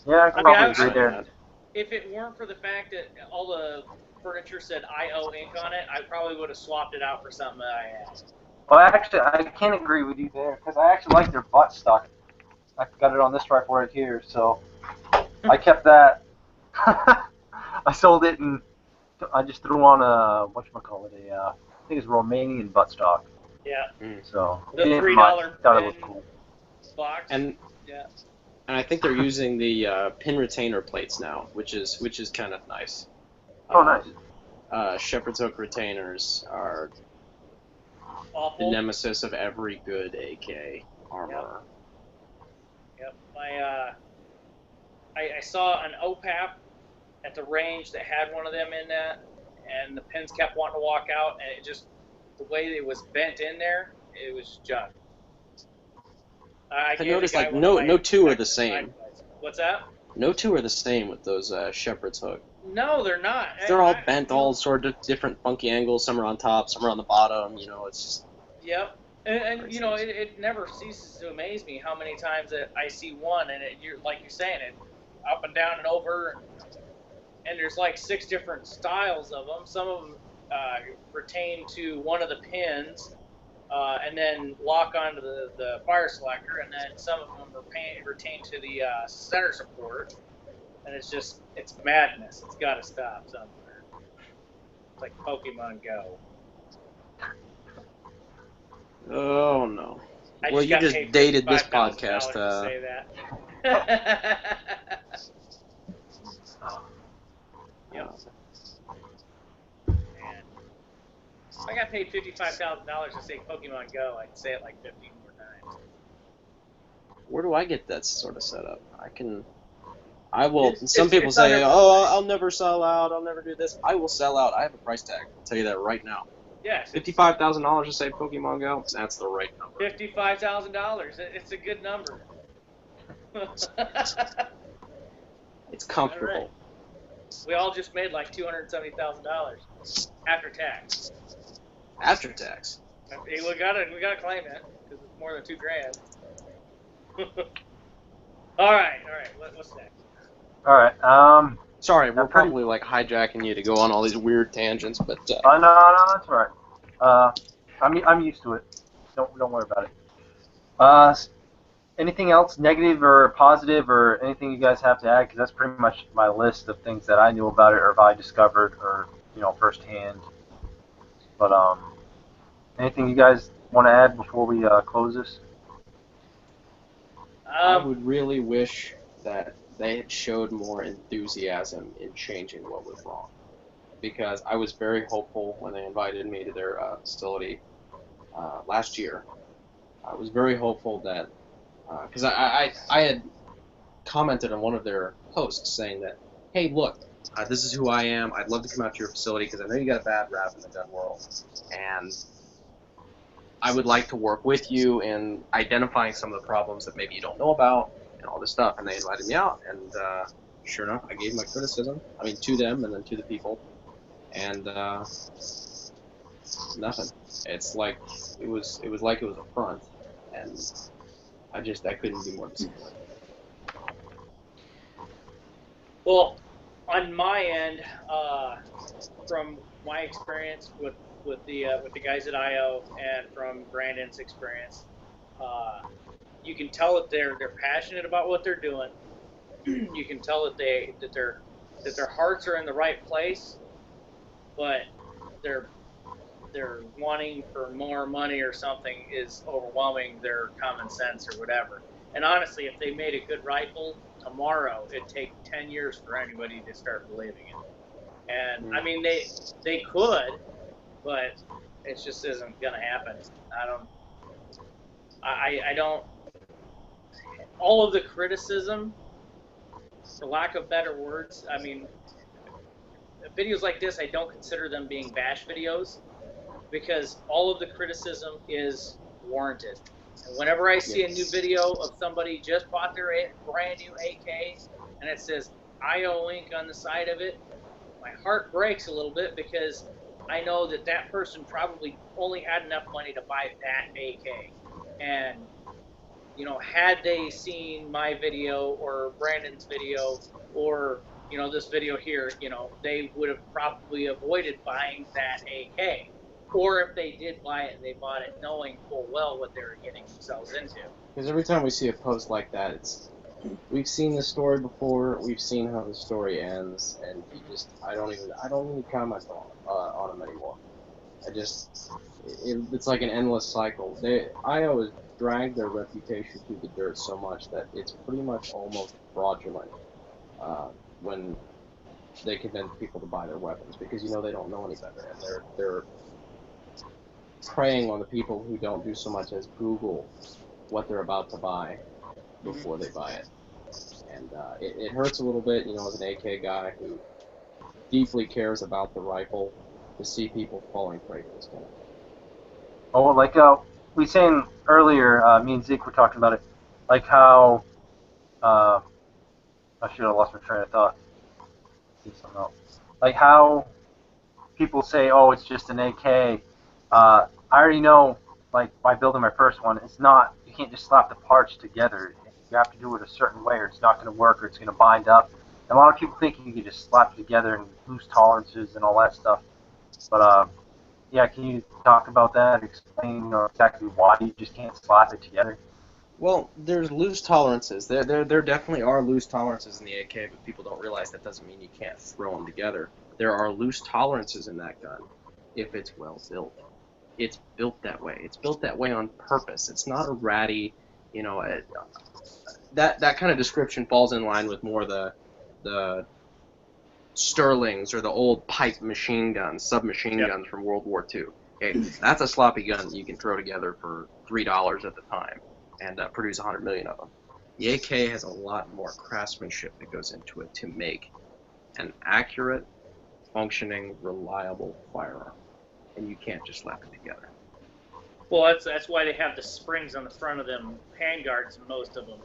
Yeah, I can probably agree there. If it weren't for the fact that all the furniture said IO ink on it, I probably would have swapped it out for something that I had. Well, actually, I can't agree with you there, because I actually like their butt stock. I got it on this rifle right here, so I kept that. I sold it, and I just threw on a, I think it's Romanian buttstock. Yeah. So The didn't $3 much. Thought it pin looked cool. box. And yeah. and I think they're using the pin retainer plates now, which is kind of nice. Oh, nice. Shepherd's hook retainers are the Awful. nemesis of every good AK armor. Yep. I saw an OPAP at the range that had one of them in that, and the pins kept wanting to walk out, and it just, the way it was bent in there, it was junk. I noticed like no two are the same. What's that? No two are the same with those Shepherd's hook. No, they're not. They're all bent, all sort of different funky angles. Some are on top, some are on the bottom. You know, it's just. Yep. And you know, it never ceases to amaze me how many times that I see one, and you're like you're saying, it up and down and over, and there's like 6 different styles of them. Some of them retain to one of the pins, and then lock onto the fire selector, and then some of them retain to the center support, and it's madness. It's got to stop somewhere. It's like Pokemon Go. Oh no. I Well, you just dated this podcast. To say that. Yep. Man. If I got paid $55,000 to say Pokemon Go, I'd say it like 15 more times. Where do I get that sort of setup? I will. Some people it's say, under- "Oh, I'll never sell out. I'll never do this." I will sell out. I have a price tag. I'll tell you that right now. Yes. $55,000 to say Pokemon Go. That's the right number. $55,000. It's a good number. It's comfortable. All right. We all just made like $270,000 after tax. After tax. We gotta claim it because it's more than $2,000. All right. What's next? All right. Sorry, we're probably like hijacking you to go on all these weird tangents, but. No, that's all right. I'm used to it. Don't worry about it. Anything else negative or positive or anything you guys have to add? Because that's pretty much my list of things that I knew about it or I discovered or firsthand. But anything you guys want to add before we close this? I would really wish that they had showed more enthusiasm in changing what was wrong. Because I was very hopeful when they invited me to their facility last year. I was very hopeful that, because I had commented on one of their posts saying that, hey, look, this is who I am. I'd love to come out to your facility because I know you got a bad rap in the gun world. And I would like to work with you in identifying some of the problems that maybe you don't know about and all this stuff. And they invited me out, and sure enough, I gave my criticism. I mean, to them and then to the people. And nothing. It's like it was like it was a front, and I couldn't be more disappointed. Well, on my end, from my experience with the guys at IO and from Brandon's experience, you can tell that they're passionate about what they're doing. You can tell that their hearts are in the right place, but they're wanting for more money or something is overwhelming their common sense or whatever. And honestly, if they made a good rifle tomorrow, it'd take 10 years for anybody to start believing it. And I mean, they could, but it just isn't gonna happen. I don't. All of the criticism, for lack of better words, I mean, videos like this, I don't consider them being bash videos because all of the criticism is warranted. And whenever I see a new video of somebody just bought their brand new AK and it says IO Inc. on the side of it, my heart breaks a little bit because I know that that person probably only had enough money to buy that AK. And, you know, had they seen my video or Brandon's video or, you know, this video here, you know, they would have probably avoided buying that AK. Or if they did buy it, they bought it knowing full well what they were getting themselves into. Because every time we see a post like that, we've seen this story before, we've seen how the story ends, and I don't even comment on them anymore. It's like an endless cycle. IO has dragged their reputation through the dirt so much that it's pretty much almost fraudulent when they convince people to buy their weapons, because they don't know any better, and they're preying on the people who don't do so much as Google what they're about to buy before they buy it. And it hurts a little bit, as an AK guy who deeply cares about the rifle, to see people falling prey to this kind of thing. Oh, like we saying earlier, me and Zeke were talking about it, like how I should have lost my train of thought. See something else. Like how people say, "Oh, it's just an AK." I already know, like by building my first one, it's not. You can't just slap the parts together. You have to do it a certain way, or it's not going to work, or it's going to bind up. And a lot of people think you can just slap it together and loose tolerances and all that stuff. But yeah, can you talk about that? Explain exactly why you just can't slap it together? Well, there's loose tolerances. There definitely are loose tolerances in the AK, but people don't realize that doesn't mean you can't throw them together. There are loose tolerances in that gun if it's well built. It's built that way. It's built that way on purpose. It's not a ratty, that kind of description falls in line with more the Sterlings or the old pipe machine guns, submachine guns from World War II. Okay, that's a sloppy gun that you can throw together for $3 at the time and produce 100 million of them. The AK has a lot more craftsmanship that goes into it to make an accurate, functioning, reliable firearm, and you can't just slap it together. Well, that's why they have the springs on the front of them handguards in most of them.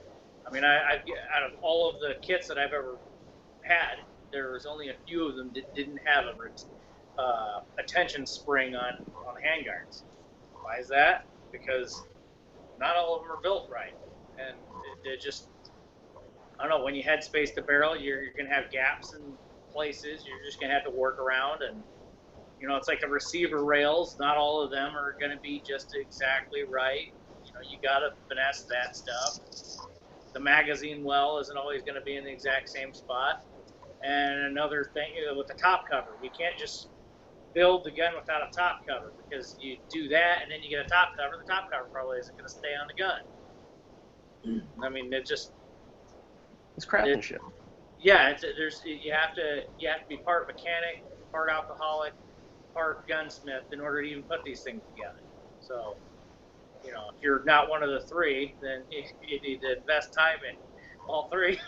I mean, out of all of the kits that I've ever had, there was only a few of them that didn't have a tension spring on handguards. Why is that? Because not all of them are built right, and it just, I don't know, when you headspace the barrel, you're going to have gaps in places. You're just going to have to work around, and it's like the receiver rails. Not all of them are going to be just exactly right. You got to finesse that stuff. The magazine well isn't always going to be in the exact same spot. And another thing, with the top cover, you can't just build the gun without a top cover, because you do that and then you get a top cover. The top cover probably isn't going to stay on the gun. I mean, it's craftsmanship. You have to be part mechanic, part alcoholic, part gunsmith in order to even put these things together. So, if you're not one of the three, then you need to invest time in all three.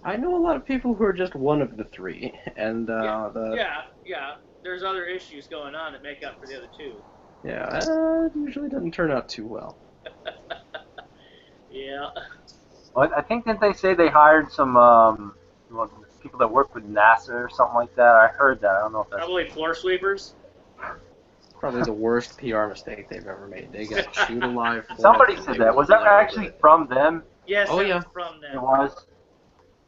I know a lot of people who are just one of the three, and there's other issues going on that make up for the other two. Yeah, it usually doesn't turn out too well. Yeah. Well, I think that they say they hired some people that work with NASA or something like that. I heard that. I don't know if that's probably floor sweepers. Probably the worst PR mistake they've ever made. They got shoot alive. Somebody said that. Was that actually from them? Yes, oh, yeah. From them. It was.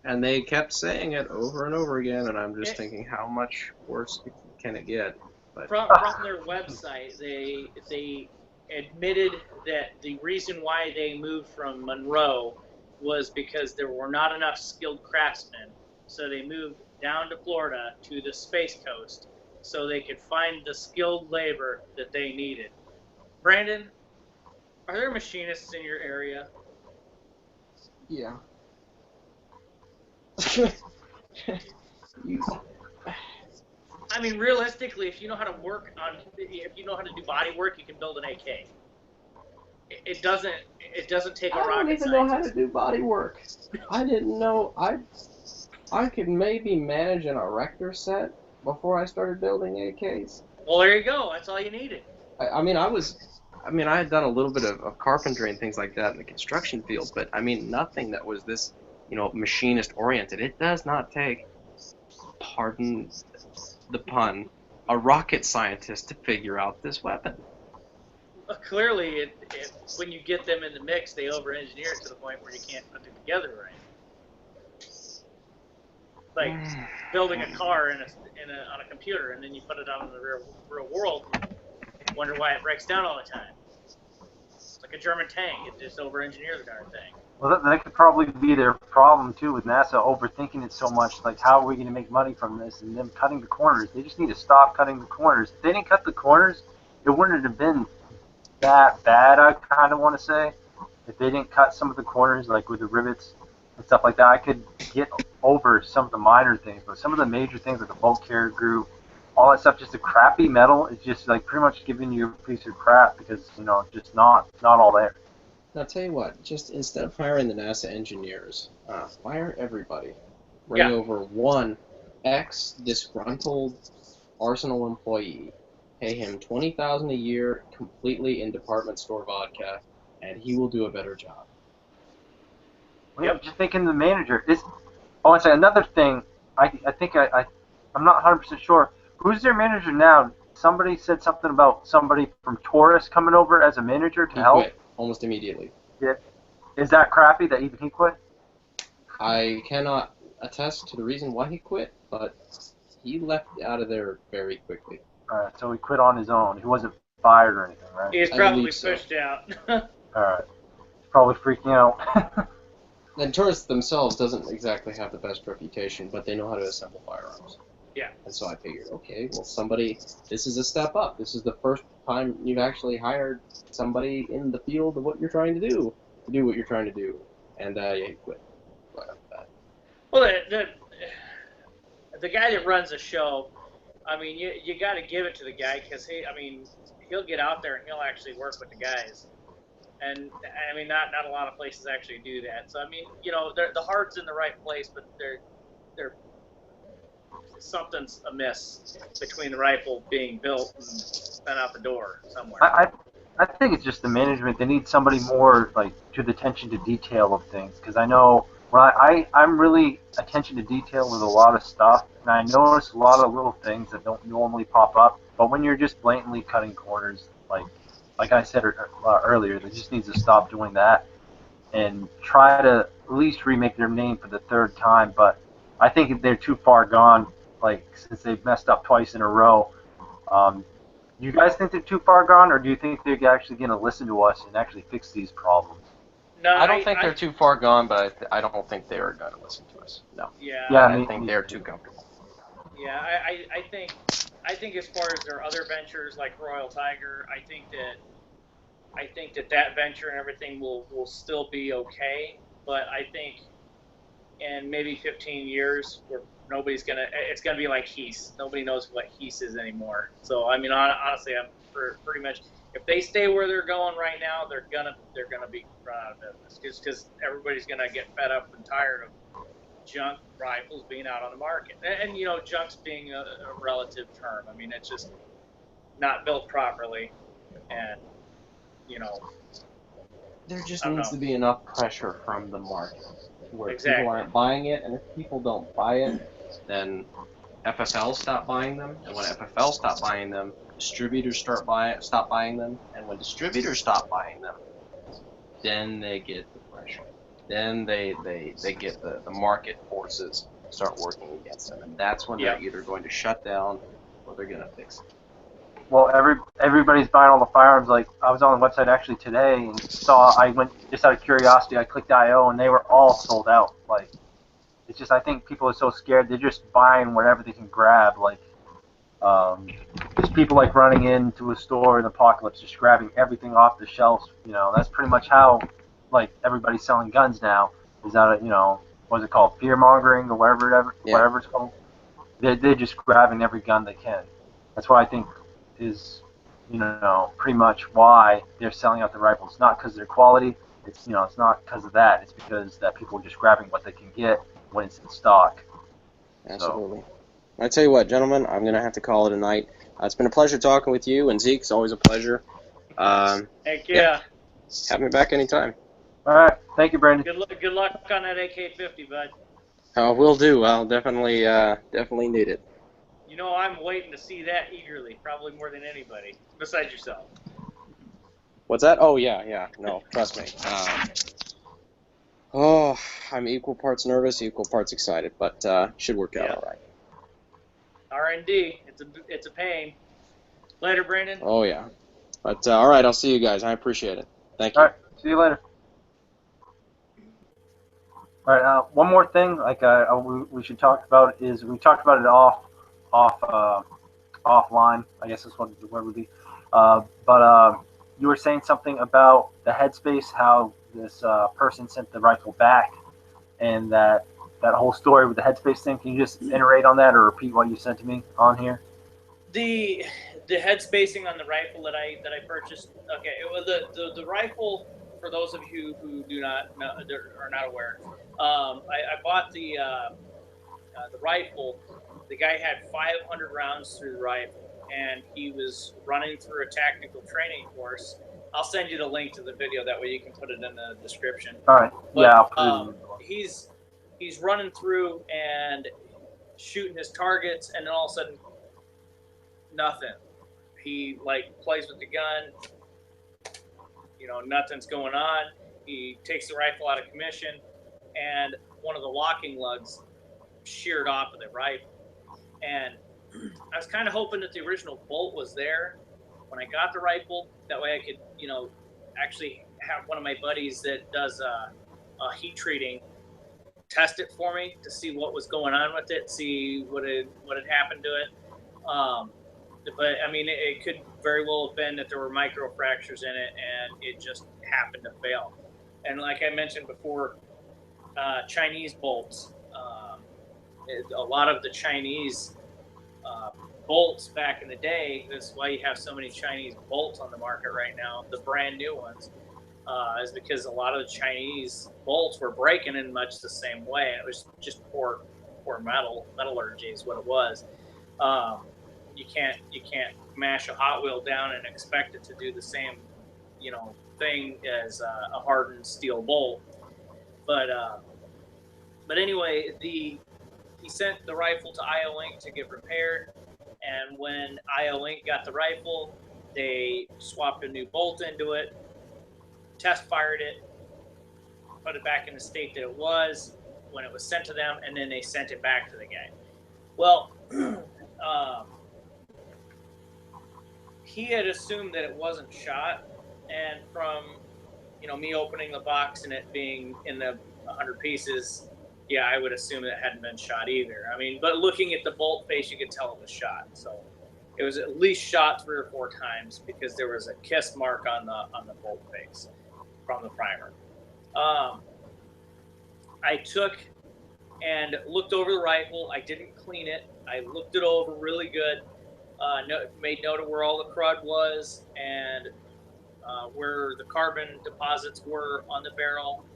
And they kept saying it over and over again, and I'm just thinking, how much worse can it get? But from their website, they admitted that the reason why they moved from Monroe was because there were not enough skilled craftsmen, so they moved down to Florida to the Space Coast so they could find the skilled labor that they needed. Brandon, are there machinists in your area? Yeah. I mean, realistically, if you know how to do body work, you can build an AK. It doesn't take a rocket scientist. I don't even know how to do body work. I didn't know I could maybe manage an erector set before I started building AKs. Well, there you go. That's all you needed. I had done a little bit of carpentry and things like that in the construction field, but nothing that was this, machinist oriented. It does not take, pardon the pun, a rocket scientist to figure out this weapon. Well, clearly, when you get them in the mix, they over-engineer it to the point where you can't put it together right. Like building a car on a computer, and then you put it out in the real world, and wonder why it breaks down all the time. It's like a German tank. It just over-engineers the darn thing. Well, that could probably be their problem too with NASA overthinking it so much. Like, how are we going to make money from this? And them cutting the corners. They just need to stop cutting the corners. If they didn't cut the corners, it wouldn't have been that bad. I kind of want to say, if they didn't cut some of the corners, like with the rivets and stuff like that, I could get over some of the minor things. But some of the major things, like the bulk carrier group, all that stuff, just a crappy metal, is just like pretty much giving you a piece of crap because just not all there. Now, I'll tell you what, just instead of firing the NASA engineers, fire everybody. Bring over one ex-disgruntled Arsenal employee, pay him $20,000 a year completely in department store vodka, and he will do a better job. Well, yeah, just thinking the manager is. Oh, and say another thing. I think I'm not 100% sure. Who's their manager now? Somebody said something about somebody from Taurus coming over as a manager to help. Quit almost immediately. Yeah. Is that crappy that even he quit? I cannot attest to the reason why he quit, but he left out of there very quickly. Alright, so he quit on his own. He wasn't fired or anything, right? He's probably pushed out. Alright. Probably freaking out. And Taurus themselves doesn't exactly have the best reputation, but they know how to assemble firearms. Yeah. And so I figured, okay, well, this is a step up. This is the first time you've actually hired somebody in the field of what you're trying to do what you're trying to do. And, yeah, he quit right off the bat. Well, the guy that runs the show, I mean, you got to give it to the guy because he'll get out there and he'll actually work with the guys. And, I mean, not a lot of places actually do that. So, I mean, the heart's in the right place, but they're something's amiss between the rifle being built and sent out the door somewhere. I think it's just the management. They need somebody more like to the attention to detail of things, because I know I'm really attention to detail with a lot of stuff, and I notice a lot of little things that don't normally pop up. But when you're just blatantly cutting corners, like I said earlier, they just need to stop doing that and try to at least remake their name for the third time. But I think they're too far gone. Like, since they've messed up twice in a row. You guys think they're too far gone, or do you think they're actually going to listen to us and actually fix these problems? No, I don't think they're too far gone, but I don't think they are going to listen to us. No. Yeah. I think they're too comfortable. Yeah, I think as far as their other ventures like Royal Tiger, I think that venture and everything will still be okay. But I think in maybe 15 years, it's gonna be like Heath. Nobody knows what Heath is anymore. So I mean, honestly, I'm pretty much, if they stay where they're going right now, they're gonna be run out of business, just because everybody's gonna get fed up and tired of junk rifles being out on the market. And junk's being a relative term. I mean, it's just not built properly, and there just needs to be enough pressure from the market where people aren't buying it, and if people don't buy it, then FFL stop buying them, and when FFL stop buying them, distributors stop buying them, and when distributors stop buying them, then they get the pressure. Then they get the market forces start working against them, and that's when they're either going to shut down or they're going to fix it. Well, everybody's buying all the firearms. Like, I was on the website actually today and I went just out of curiosity, I clicked IO and they were all sold out. Like, it's just, I think people are so scared, they're just buying whatever they can grab. Like, just people like running into a store in the apocalypse, just grabbing everything off the shelves. That's pretty much how, like, everybody's selling guns now. Is that, what's it called, fear mongering or whatever it's called. They're just grabbing every gun they can. That's why I think is, pretty much why they're selling out the rifles. Not because of their quality. It's, it's not because of that. It's because that people are just grabbing what they can get when it's in stock. Absolutely. So. I tell you what, gentlemen, I'm going to have to call it a night. It's been a pleasure talking with you, and Zeke, it's always a pleasure. Heck yeah. Have me back anytime. All right. Thank you, Brandon. Good luck on that AK-50, bud. Will do. I'll definitely need it. I'm waiting to see that eagerly, probably more than anybody, besides yourself. What's that? Oh, yeah. No, trust me. I'm equal parts nervous, equal parts excited, but should work out all right. R&D, it's a pain. Later, Brandon. Oh, yeah. But, all right, I'll see you guys. I appreciate it. Thank you. All right, see you later. All right. One more thing, like we should talk about is we talked about it offline. I guess that's what the word would be. But you were saying something about the Headspace, how this person sent the rifle back, and that whole story with the Headspace thing. Can you just iterate on that or repeat what you sent to me on here? The head spacing on the rifle that I purchased. Okay, it was the rifle. For those of you who do not know, are not aware, I bought the rifle. The guy had 500 rounds through the rifle, and he was running through a tactical training course. I'll send you the link to the video. That way you can put it in the description. All right. But, yeah. I'll put it in. he's running through and shooting his targets, and then all of a sudden, nothing. He like plays with the gun. You know, nothing's going on. He takes the rifle out of commission, and one of the locking lugs sheared off of the rifle. And I was kind of hoping that the original bolt was there when I got the rifle. That way I could, you know, actually have one of my buddies that does heat treating test it for me to see what was going on with it, see what had happened to it. But I mean, it could very well have been that there were micro fractures in it, and it just happened to fail. And like I mentioned before, Chinese bolts. A lot of the Chinese bolts back in the day. That's why you have so many Chinese bolts on the market right now. The brand new ones is because a lot of the Chinese bolts were breaking in much the same way. It was just poor metallurgy is what it was. You can't mash a Hot Wheel down and expect it to do the same, you know, thing as a hardened steel bolt. But anyway, he sent the rifle to IO Inc. to get repaired, and when IO Inc. got the rifle, they swapped a new bolt into it, test fired it, put it back in the state that it was when it was sent to them, and then they sent it back to the guy. Well, he had assumed that it wasn't shot, and from, you know, me opening the box and it being in the 100 pieces, yeah, I would assume it hadn't been shot either. I mean, but looking at the bolt face, you could tell it was shot. So it was at least shot 3 or 4 times because there was a kiss mark on the bolt face from the primer. I took and looked over the rifle. I didn't clean it. I looked it over really good. Made note of where all the crud was and where the carbon deposits were on the barrel,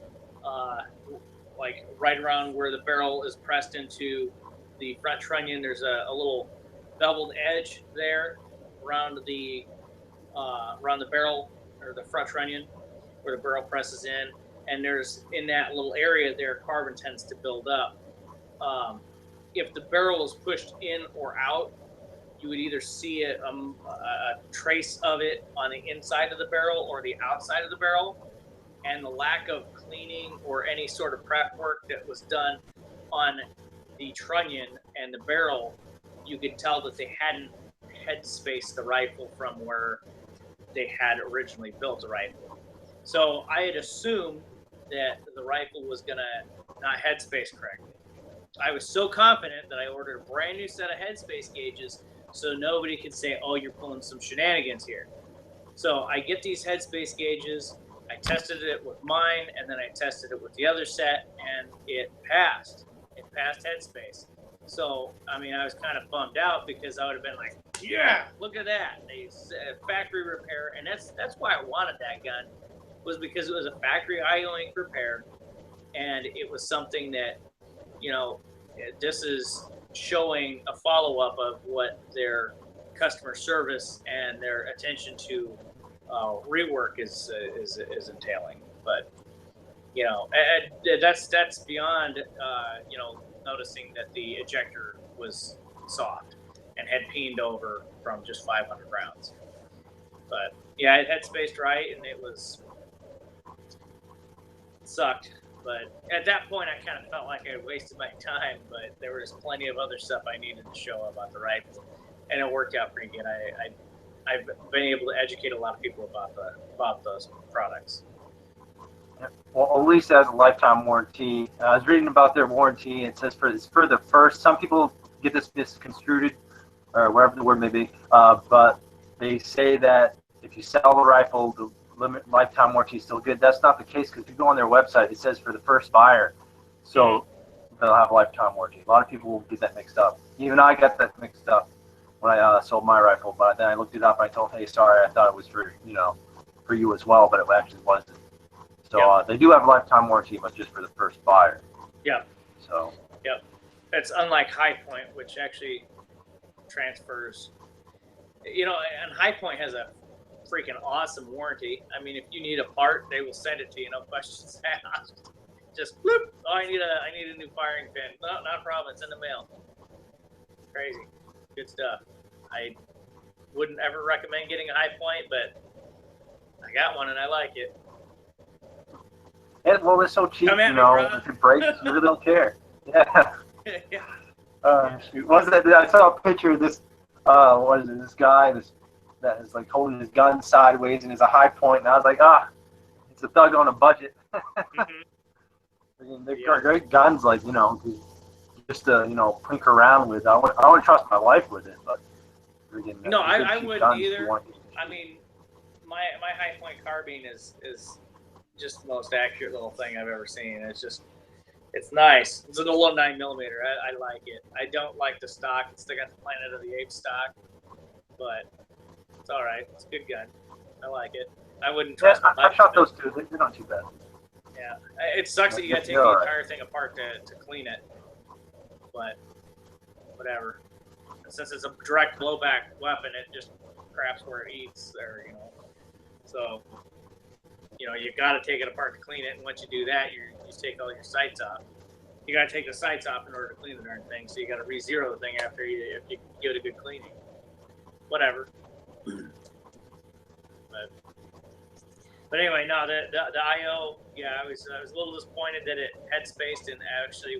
like right around where the barrel is pressed into the front trunnion. There's a little beveled edge there around the barrel or the front trunnion where the barrel presses in, and there's in that little area there carbon tends to build up. If the barrel is pushed in or out, you would either see a trace of it on the inside of the barrel or the outside of the barrel. And the lack of cleaning or any sort of prep work that was done on the trunnion and the barrel, you could tell that they hadn't headspaced the rifle from where they had originally built the rifle. So I had assumed that the rifle was going to not headspace correctly. I was so confident that I ordered a brand new set of headspace gauges so nobody could say, oh, you're pulling some shenanigans here. So I get these headspace gauges. I tested it with mine, and then I tested it with the other set, and it passed. It passed headspace. So, I mean, I was kind of bummed out because I would have been like, yeah, look at that. They said factory repair, and that's why I wanted that gun, was because it was a factory IO Inc. repair, and it was something that, you know, this is showing a follow-up of what their customer service and their attention to rework is entailing. But, you know, that's beyond, you know, noticing that the ejector was soft and had peened over from just 500 rounds. But yeah, it had spaced right, and it sucked. But at that point, I kind of felt like I had wasted my time, but there was plenty of other stuff I needed to show about the rifle, and it worked out pretty good. I've been able to educate a lot of people about those products. Well, at least it has a lifetime warranty. I was reading about their warranty. It says it's for the first. Some people get this misconstrued, or wherever the word may be. But they say that if you sell the rifle, the lifetime warranty is still good. That's not the case because if you go on their website, it says for the first buyer, so they'll have a lifetime warranty. A lot of people will get that mixed up. Even I got that mixed up when I sold my rifle. But then I looked it up and I told, hey, sorry, I thought it was for for you as well, but it actually wasn't. So they do have a lifetime warranty, but just for the first buyer. Yeah. So. Yep. It's unlike High Point, which actually transfers. And High Point has a freaking awesome warranty. I mean, if you need a part, they will send it to you, no questions asked. Just bloop. Oh, I need a new firing pin. No, not a problem. It's in the mail. Crazy. Good stuff. I wouldn't ever recommend getting a High Point, but I got one and I like it. And, well, it's so cheap, if it breaks, you really don't care. Yeah. Yeah. Shoot. I saw a picture of this, what is it, this guy that is like holding his gun sideways and is a High Point, and I was like, it's a thug on a budget. They're great guns, like, just to, pink around with. I wouldn't trust my life with it, but. No, I wouldn't either. I mean, my High Point carbine is just the most accurate little thing I've ever seen. It's nice. It's an old 9mm. I like it. I don't like the stock. It's still got the Planet of the Apes stock, but it's all right. It's a good gun. I like it. I wouldn't trust my life. I shot those two. They're not too bad. Yeah, it sucks that you got to take the entire thing apart to clean it, but whatever. And since it's a direct blowback weapon, it just craps where it eats, so. You got to take it apart to clean it, and once you do that, you take all your sights off. You got to take the sights off in order to clean the darn thing, so you got to re-zero the thing after if you give it a good cleaning. Whatever. But anyway, no, the IO, I was a little disappointed that it Headspace and actually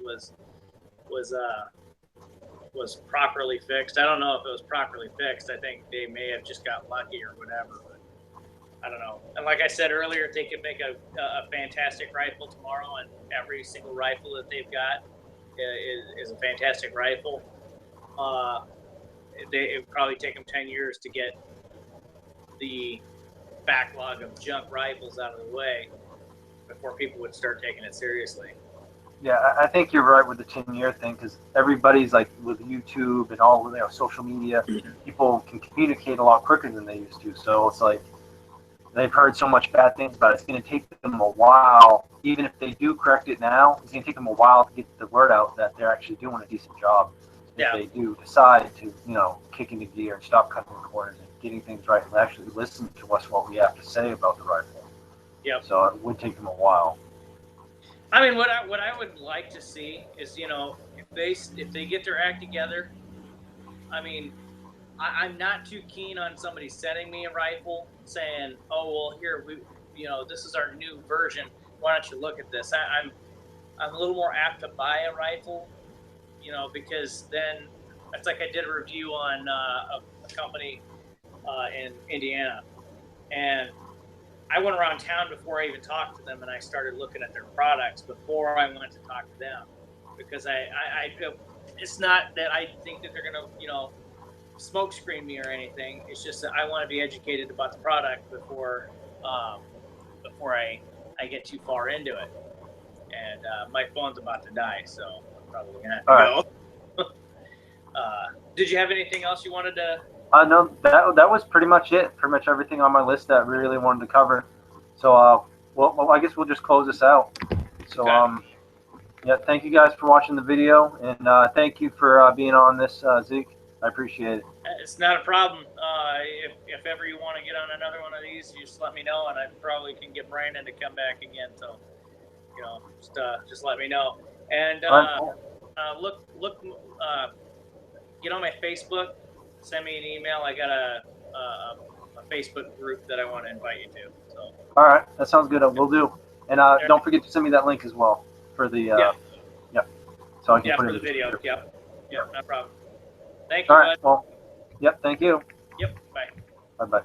was properly fixed. I don't know if it was properly fixed. I think they may have just got lucky or whatever. I don't know. And like I said earlier, if they could make a fantastic rifle tomorrow, and every single rifle that they've got is a fantastic rifle, it would probably take them 10 years to get the backlog of junk rifles out of the way before people would start taking it seriously. Yeah, I think you're right with the 10-year thing, because everybody's like with YouTube and all social media, people can communicate a lot quicker than they used to. So it's like, they've heard so much bad things about it. It's going to take them a while. Even if they do correct it now, it's going to take them a while to get the word out that they're actually doing a decent job. If they do decide to, kick into gear and stop cutting the corners and getting things right and actually listen to us, what we have to say about the rifle. Yep. So it would take them a while. I mean, what I would like to see is, if they get their act together, I mean, I'm not too keen on somebody sending me a rifle saying, "Oh, well, here this is our new version. Why don't you look at this?" I'm a little more apt to buy a rifle, because then it's like I did a review on a company in Indiana, and I went around town before I even talked to them, and I started looking at their products before I went to talk to them, because I it's not that I think that they're gonna smoke screen me or anything. It's just that I want to be educated about the product before I get too far into it. And my phone's about to die, so I'm probably gonna have to go. Did you have anything else you wanted to? No, that was pretty much it. Pretty much everything on my list that we really wanted to cover. So well, I guess we'll just close this out. So yeah, thank you guys for watching the video, and thank you for being on this, Zeke. I appreciate it. It's not a problem. If ever you want to get on another one of these, you just let me know, and I probably can get Brandon to come back again. So, just let me know. And get on my Facebook. Send me an email. I got a Facebook group that I want to invite you to. So. All right, that sounds good. We'll do. And don't forget to send me that link as well for the so I can put it in the video. Yep, no problem. Thank you. All right. Well, yep. Thank you. Yep. Bye. Bye.